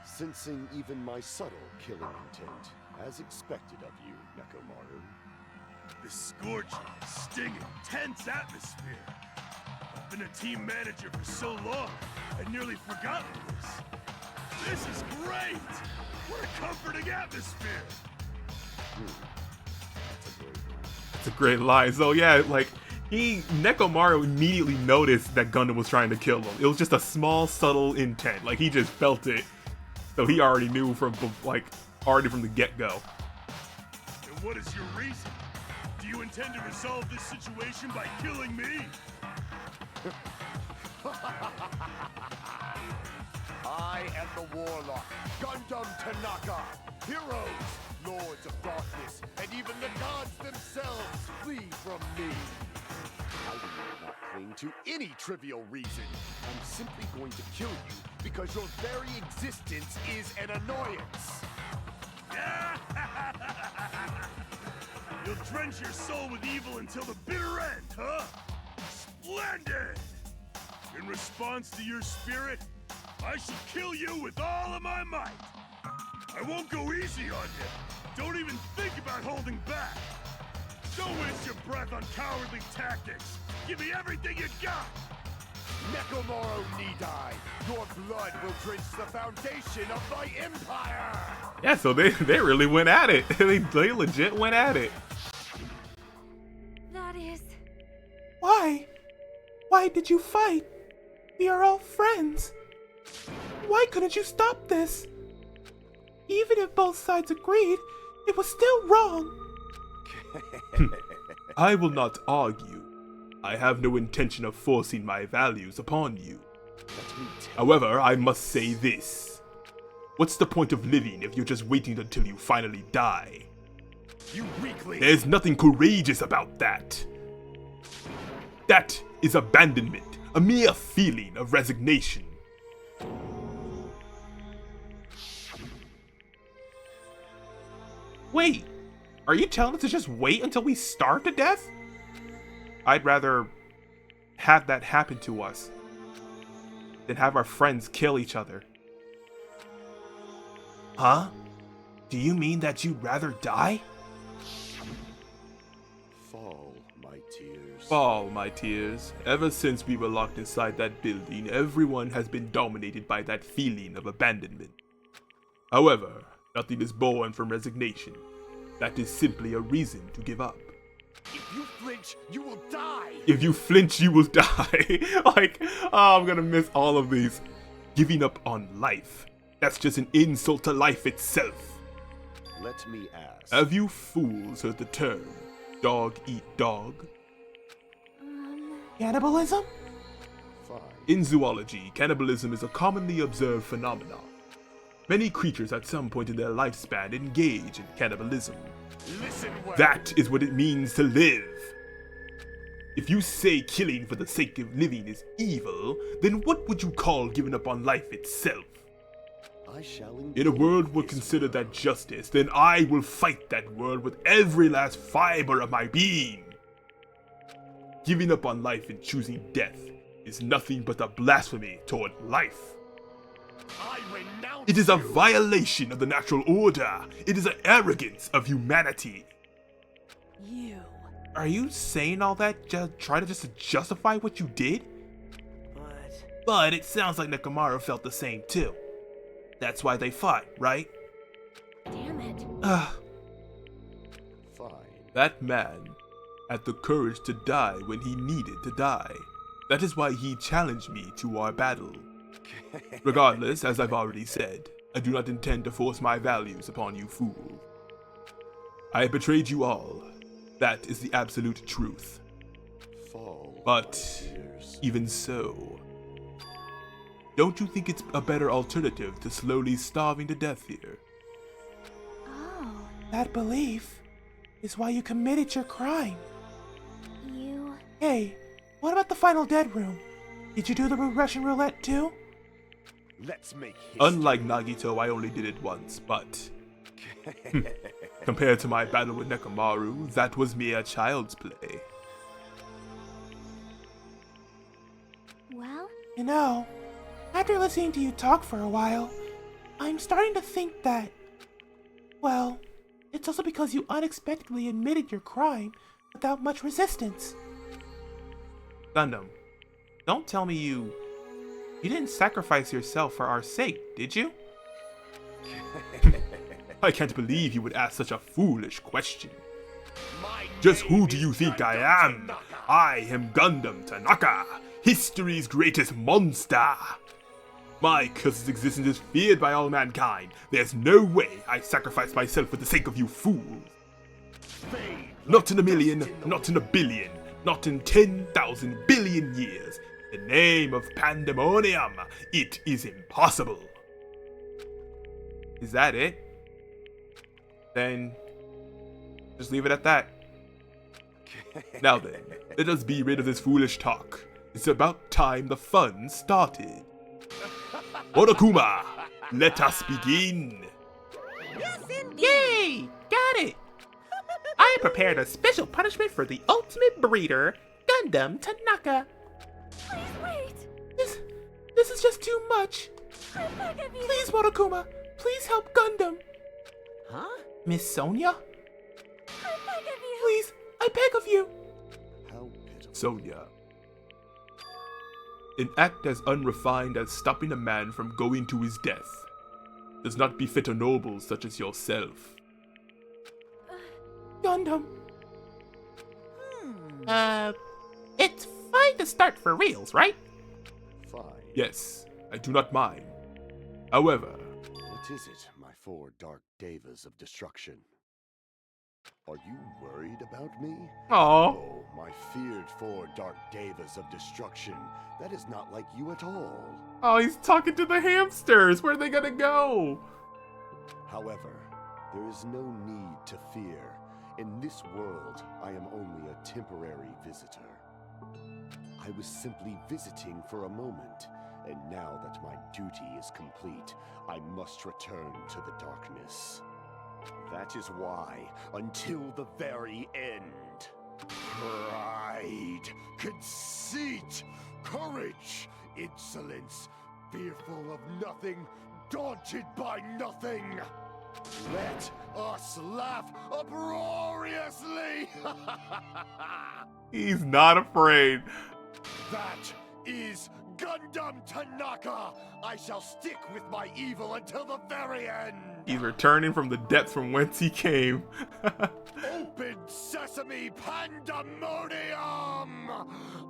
Sensing even my subtle killing intent, as expected of you, Nekomaru. The scorching, stinging, tense atmosphere. I've been a team manager for so long, I'd nearly forgotten this. This is great! What a comforting atmosphere! That's a great one. It's a great line. So yeah, like, Nekomaru immediately noticed that Gundam was trying to kill him. It was just a small, subtle intent. Like, he just felt it. So he already knew from, like, already from the get-go. And what is your reason? Do you intend to resolve this situation by killing me? I am the Warlock, Gundam Tanaka. Heroes, lords of darkness, and even the gods themselves flee from me. I will not cling to any trivial reason. I'm simply going to kill you because your very existence is an annoyance. You'll drench your soul with evil until the bitter end, huh? Splendid! In response to your spirit, I shall kill you with all of my might. I won't go easy on you. Don't even think about holding back. Don't waste your breath on cowardly tactics. Give me everything you got. Nekomaru Nidai, your blood will drench the foundation of my empire. Yeah, so they really went at it. they legit went at it. That is... Why? Why did you fight? We are all friends. Why couldn't you stop this? Even if both sides agreed, it was still wrong. I will not argue. I have no intention of forcing my values upon you. However, I must say this. What's the point of living if you're just waiting until you finally die? You weakling! There's nothing courageous about that. That is abandonment, a mere feeling of resignation. Wait, are you telling us to just wait until we starve to death? I'd rather have that happen to us than have our friends kill each other. Huh? Do you mean that you'd rather die? Fall, my tears. Fall, my tears. Ever since we were locked inside that building, everyone has been dominated by that feeling of abandonment. However, nothing is born from resignation. That is simply a reason to give up. If you flinch, you will die! If you flinch, you will die. Like, oh, I'm gonna miss all of these. Giving up on life. That's just an insult to life itself. Let me ask. Have you fools heard the term, dog eat dog? Cannibalism? Fine. In zoology, cannibalism is a commonly observed phenomenon. Many creatures at some point in their lifespan engage in cannibalism. Listen well. That is what it means to live. If you say killing for the sake of living is evil, then what would you call giving up on life itself? I shall In a world would consider that justice, then I will fight that world with every last fiber of my being. Giving up on life and choosing death is nothing but a blasphemy toward life. I renounce It is a you. violation of the natural order. It is an arrogance of humanity. You. Are you saying all that try to just justify what you did? But it sounds like Nekomaru felt the same too. That's why they fought, right? Damn it. Fine. That man had the courage to die when he needed to die. That is why he challenged me to our battle. Regardless, as I've already said, I do not intend to force my values upon you fools. I have betrayed you all. That is the absolute truth. Fall, But my tears. even so, don't you think it's a better alternative to slowly starving to death here? Oh, That belief is why you committed your crime. you... Hey, what about the final dead room? Did you do the Russian roulette too? Let's make history. Unlike Nagito, I only did it once, but compared to my battle with Nekomaru, that was mere child's play. Well, You know, after listening to you talk for a while, I'm starting to think that, well, it's also because you unexpectedly admitted your crime without much resistance. Gundam, don't tell me you didn't sacrifice yourself for our sake, did you? I can't believe you would ask such a foolish question. My Just who do you think I am? I am Gundam Tanaka, history's greatest monster. My cursed existence is feared by all mankind. There's no way I sacrifice myself for the sake of you fools. Not in a million, not in a billion, not in 10,000 billion years. In the name of pandemonium, it is impossible. Is that it? Then just leave it at that. Now then, let us be rid of this foolish talk. It's about time the fun started. Monokuma, let us begin. Yes, indeed. Yay! Got it! I prepared a special punishment for the ultimate breeder, Gundam Tanaka. Please wait. This is just too much. I beg of you. Please, Monokuma, please help Gundam. Huh? Miss Sonia? I beg of you. Please, I beg of you. How pitiful. Sonia. An act as unrefined as stopping a man from going to his death does not befit a noble such as yourself. Gundam. It's fine to start for reals, right? Fine. Yes, I do not mind. However, What is it, my four dark devas of destruction? Are you worried about me? Aw. Oh, my feared four dark devas of destruction. That is not like you at all. Oh, he's talking to the hamsters. Where are they gonna go? However, there is no need to fear. In this world, I am only a temporary visitor. I was simply visiting for a moment, and now that my duty is complete, I must return to the darkness. That is why, until the very end, pride, conceit, courage, insolence, fearful of nothing, daunted by nothing. Let us laugh uproariously! He's not afraid. That is Gundam Tanaka! I shall stick with my evil until the very end! He's returning from the depths from whence he came. Open sesame pandemonium!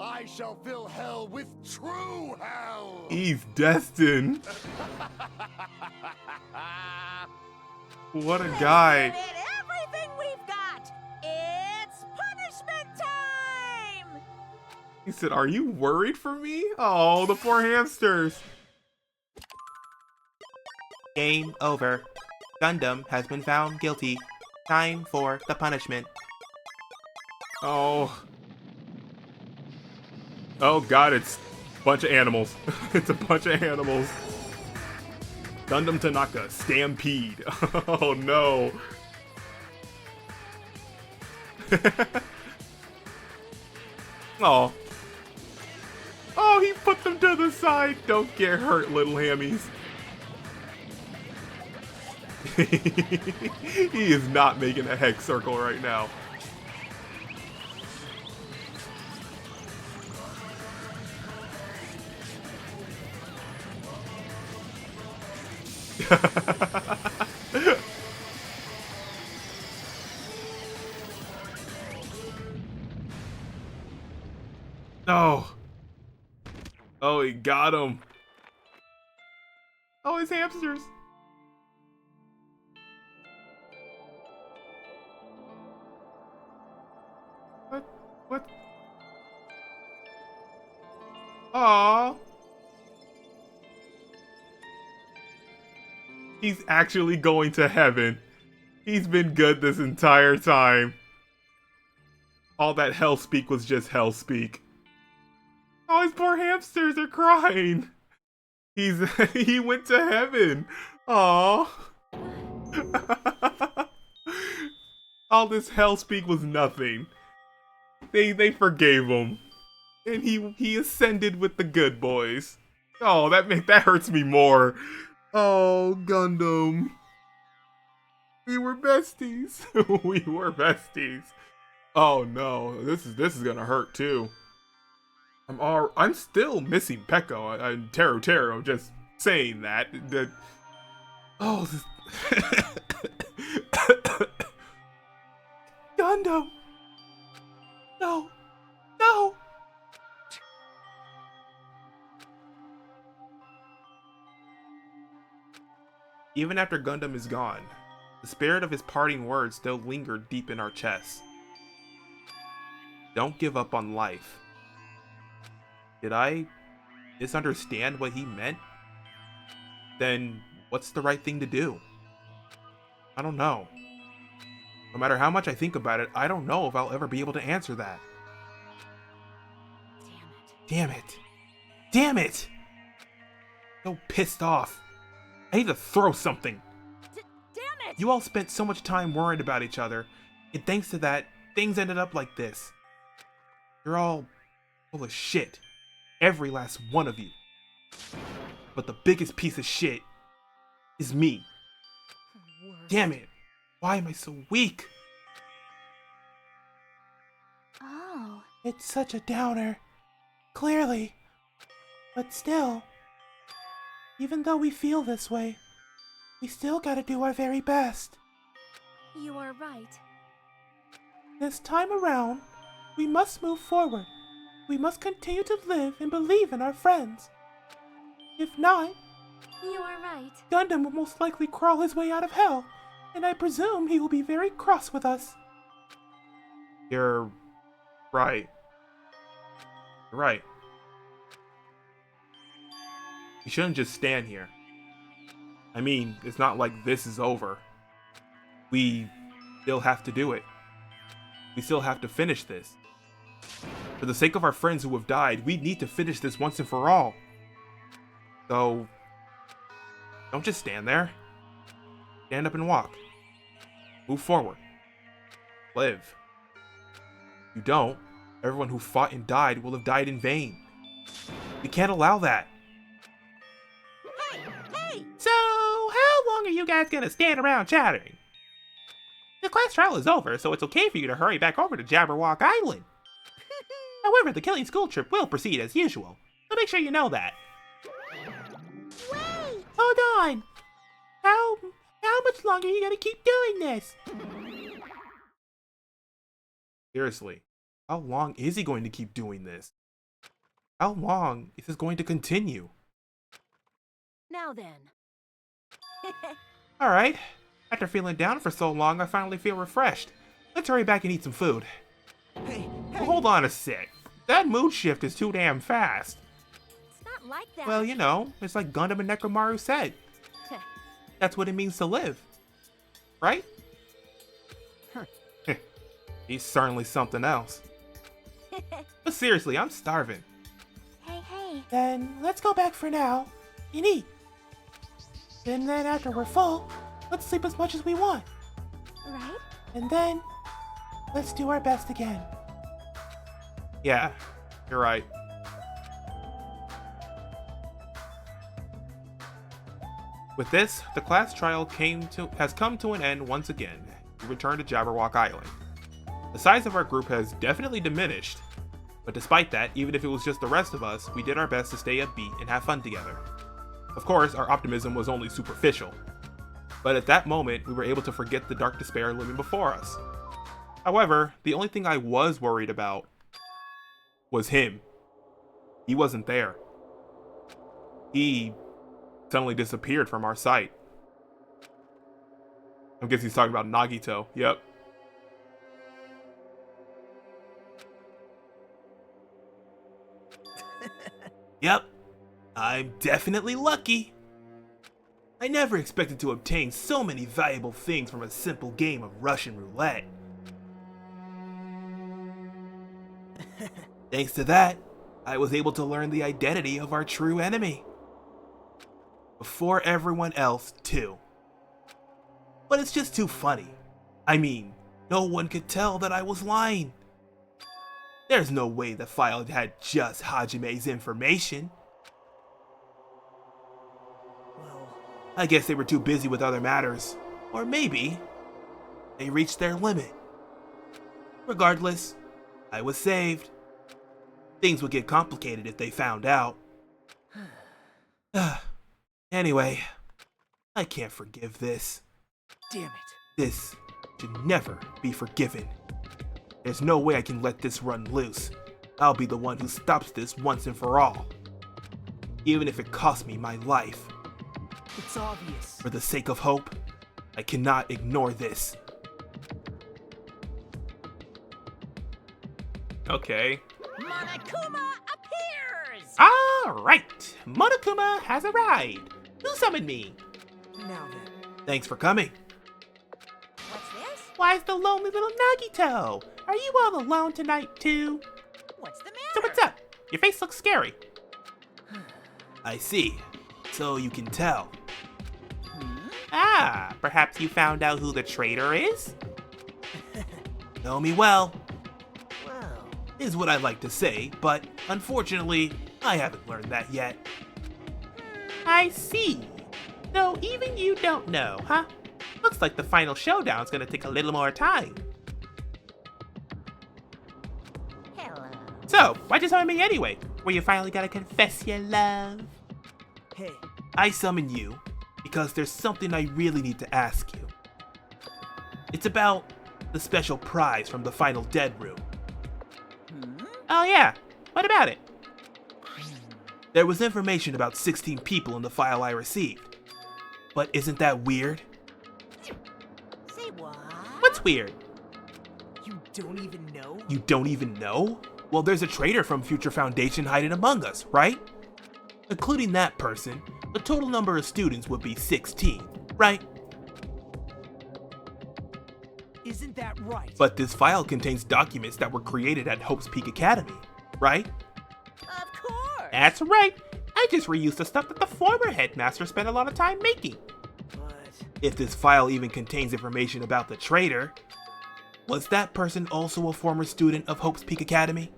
I shall fill hell with true hell! He's destined. What a guy. Give it everything we've got. It's punishment time. He said, "Are you worried for me?" Oh, the poor hamsters. Game over. Gundam has been found guilty. Time for the punishment. Oh. Oh god, it's a bunch of animals. It's a bunch of animals. Gundam Tanaka, Stampede. Oh no. Oh. Oh, he put them to the side. Don't get hurt, little hammies. He is not making a hex circle right now. Oh. Oh, he got him. Oh, his hamsters. What? Aww. He's actually going to heaven. He's been good this entire time. All that hell speak was just hell speak. Oh, his poor hamsters are crying. He went to heaven. Aww. All this hell speak was nothing. They forgave him. And he ascended with the good boys. Oh, that hurts me more. Oh, Gundam. We were besties. We were besties. Oh no, this is gonna hurt too. I'm still missing Pekko and Taro. I'm just saying that. Oh, Gundam. Even after Gundam is gone, the spirit of his parting words still lingered deep in our chests. Don't give up on life. Did I misunderstand what he meant? Then what's the right thing to do? I don't know. No matter how much I think about it, I don't know if I'll ever be able to answer that. Damn it. Damn it! So pissed off. I need to throw something. Damn it! You all spent so much time worried about each other, and thanks to that, things ended up like this. You're all full of shit. Every last one of you. But the biggest piece of shit is me. Damn it. Why am I so weak? Oh. It's such a downer. Clearly. But still, even though we feel this way, we still gotta do our very best. You are right. This time around, we must move forward. We must continue to live and believe in our friends. If not, You are right. Gundam will most likely crawl his way out of hell, and I presume he will be very cross with us. You're right. You're right. We shouldn't just stand here. I mean, it's not like this is over. We still have to do it. We still have to finish this. For the sake of our friends who have died, we need to finish this once and for all. So, don't just stand there. Stand up and walk. Move forward. Live. If you don't, everyone who fought and died will have died in vain. We can't allow that. Hey! So, how long are you guys gonna stand around chattering? The class trial is over, so it's okay for you to hurry back over to Jabberwock Island. However, the killing school trip will proceed as usual, so make sure you know that. Wait! Hold on! How much longer are you gonna keep doing this? Seriously, how long is he going to keep doing this? How long is this going to continue? Now then. Alright, after feeling down for so long, I finally feel refreshed. Let's hurry back and eat some food. Hey, Well, hold on a sec. That mood shift is too damn fast. It's not like that. Well, you know, it's like Gundam and Nekomaru said. That's what it means to live. Right? He's certainly something else. But seriously, I'm starving. Hey. Then let's go back for now and eat. And then after we're full, let's sleep as much as we want. Right? And then, let's do our best again. Yeah, you're right. With this, the class trial has come to an end once again. We return to Jabberwock Island. The size of our group has definitely diminished, but despite that, even if it was just the rest of us, we did our best to stay upbeat and have fun together. Of course, our optimism was only superficial, but at that moment, we were able to forget the dark despair living before us. However, the only thing I was worried about was him. He wasn't there. He suddenly disappeared from our sight. I guess he's talking about Nagito. Yep. Yep. I'm definitely lucky. I never expected to obtain so many valuable things from a simple game of Russian roulette. Thanks to that, I was able to learn the identity of our true enemy. Before everyone else, too. But it's just too funny. I mean, no one could tell that I was lying. There's no way the file had just Hajime's information. well, I guess they were too busy with other matters. Or maybe they reached their limit. Regardless, I was saved. Things would get complicated if they found out. Anyway, I can't forgive this. damn it. This should never be forgiven. There's no way I can let this run loose. I'll be the one who stops this once and for all. Even if it costs me my life. It's obvious. For the sake of hope, I cannot ignore this. Okay. Monokuma appears! Alright, Monokuma has arrived. Who summoned me? Now then. Thanks for coming. What's this? Why's the lonely little Nagito? Are you all alone tonight too? What's the matter? So what's up? Your face looks scary. I see. So you can tell. Ah, perhaps you found out who the traitor is? Know me well, Well, is what I'd like to say, but unfortunately, I haven't learned that yet. I see. So even you don't know, huh? Looks like the final showdown's gonna take a little more time. Hello. So, why'd you summon me anyway? Were you finally gonna confess your love? hey, I summon you because there's something I really need to ask you. It's about the special prize from the final dead room. Oh yeah, what about it? There was information about 16 people in the file I received. But isn't that weird? Say what? What's weird? you don't even know? You don't even know? Well, there's a traitor from Future Foundation hiding among us, right? Including that person, the total number of students would be 16, right? Isn't that right? But this file contains documents that were created at Hope's Peak Academy, right? Of course. That's right. I just reused the stuff that the former headmaster spent a lot of time making. But If this file even contains information about the traitor, was that person also a former student of Hope's Peak Academy?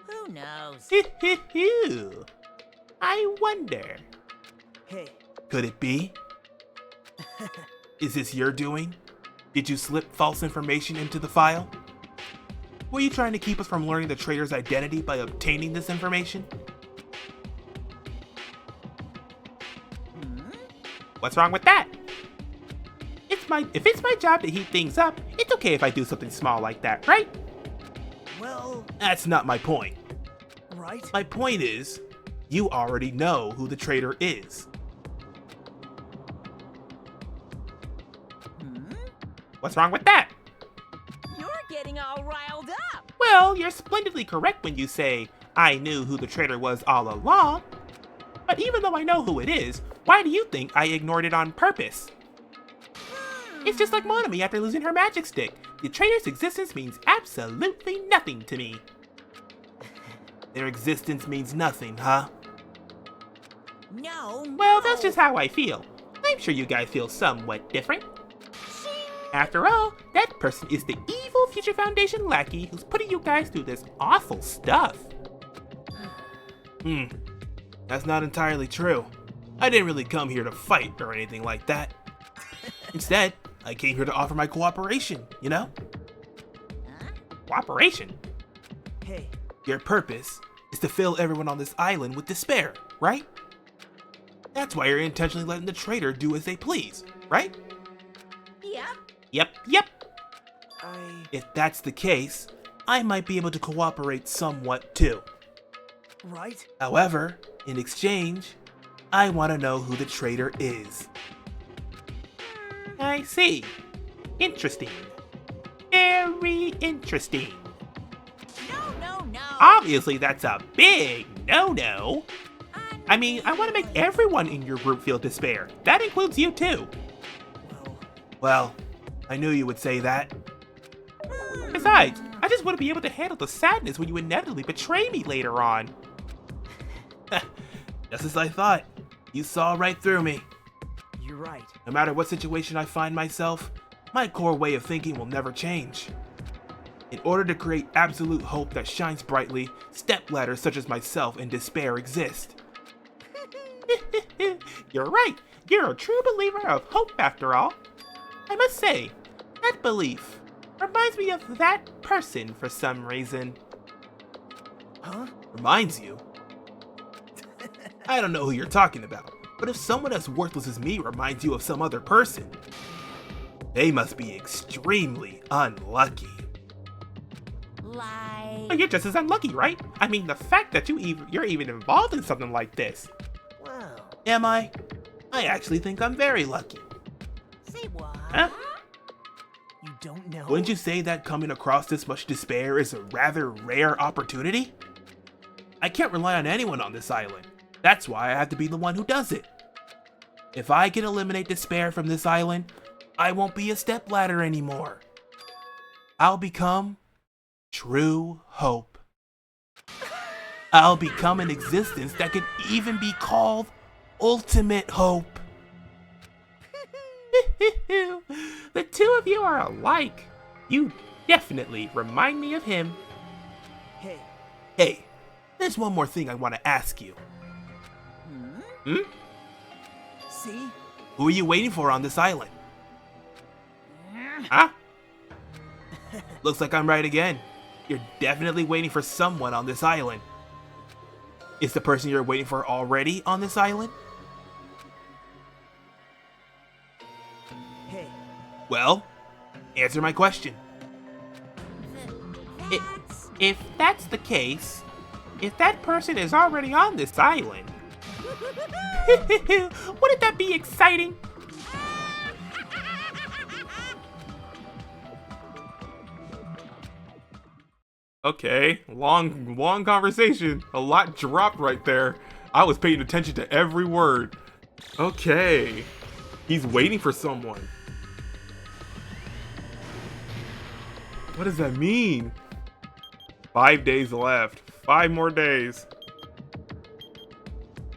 Who knows? I wonder. hey, Could it be? Is this your doing? Did you slip false information into the file? Were you trying to keep us from learning the traitor's identity by obtaining this information? What's wrong with that? If it's my job to heat things up, it's okay if I do something small like that, right? well, That's not my point. right? My point is, you already know who the traitor is. What's wrong with that? You're getting all riled up. Well, you're splendidly correct when you say, I knew who the traitor was all along. But even though I know who it is, why do you think I ignored it on purpose? It's just like Monami after losing her magic stick. The traitor's existence means absolutely nothing to me. Their existence means nothing, huh? No. Well, that's just how I feel. I'm sure you guys feel somewhat different. After all, that person is the evil Future Foundation lackey who's putting you guys through this awful stuff. That's not entirely true. I didn't really come here to fight or anything like that. Instead, I came here to offer my cooperation, you know? Cooperation? Hey, Your purpose is to fill everyone on this island with despair, right? That's why you're intentionally letting the traitor do as they please, right? Yep. Yep. If that's the case, I might be able to cooperate somewhat too. right? However, in exchange, I want to know who the traitor is. I see. Interesting. Very interesting. No. Obviously, that's a big no-no. I mean, I want to make everyone in your group feel despair. That includes you too. Well, I knew you would say that. Besides, I just want to be able to handle the sadness when you inevitably betray me later on. Just as I thought. You saw right through me. You're right. No matter what situation I find myself, my core way of thinking will never change. In order to create absolute hope that shines brightly, stepladders such as myself in despair exist. You're right. You're a true believer of hope after all. I must say, that belief reminds me of that person for some reason. Huh? Reminds you? I don't know who you're talking about, but if someone as worthless as me reminds you of some other person, they must be extremely unlucky. But you're just as unlucky, right? I mean, the fact that you're even involved in something like this. Am I? I actually think I'm very lucky. Say what? Huh? You don't know? Wouldn't you say that coming across this much despair is a rather rare opportunity? I can't rely on anyone on this island. That's why I have to be the one who does it. If I can eliminate despair from this island, I won't be a stepladder anymore. I'll become true hope. I'll become an existence that could even be called ultimate hope. The two of you are alike. You definitely remind me of him. Hey. Hey, there's one more thing I want to ask you. See? Who are you waiting for on this island? Huh? Looks like I'm right again. You're definitely waiting for someone on this island. Is the person you're waiting for already on this island? Hey. Well, answer my question. If that's the case, if that person is already on this island, wouldn't that be exciting? Okay, long conversation. A lot dropped right there. I was paying attention to every word. Okay, he's waiting for someone. What does that mean? 5 days left. 5 more days.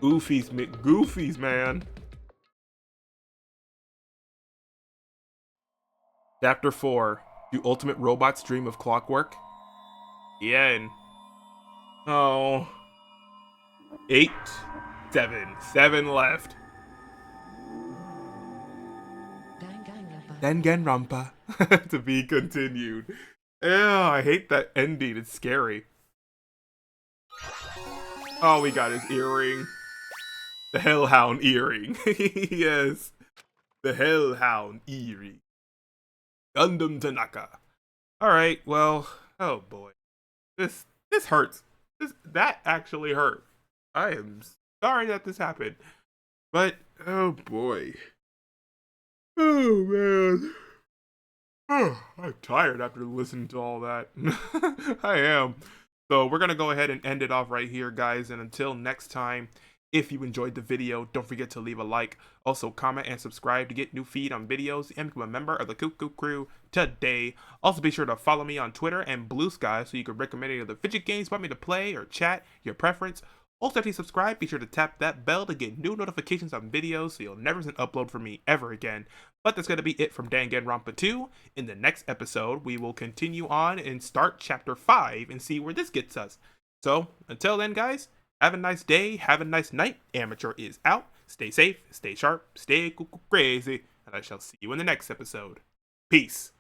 Goofies, man. Chapter 4. Do ultimate robots dream of clockwork? The end. Oh. 8, 7. 7 left. Danganronpa. To be continued. Ew, I hate that ending. It's scary. Oh, we got his earring. The Hellhound earring. Yes. The Hellhound earring. Gundam Tanaka. Alright, well, oh boy. This hurts. That actually hurt. I am sorry that this happened. But, oh boy. Oh man. Oh, I'm tired after listening to all that. I am. So we're going to go ahead and end it off right here, guys. And until next time, if you enjoyed the video, don't forget to leave a like. Also, comment and subscribe to get new feed on videos and become a member of the Cuckoo Crew today. Also, be sure to follow me on Twitter and Blue Sky so you can recommend any of the fidget games you want me to play or chat, your preference. Also, if you subscribe, be sure to tap that bell to get new notifications on videos so you'll never miss an upload from me ever again. But that's going to be it from Danganronpa 2. In the next episode, we will continue on and start Chapter 5 and see where this gets us. So, until then, guys, have a nice day, have a nice night. Amateur is out. Stay safe, stay sharp, stay crazy, and I shall see you in the next episode. Peace.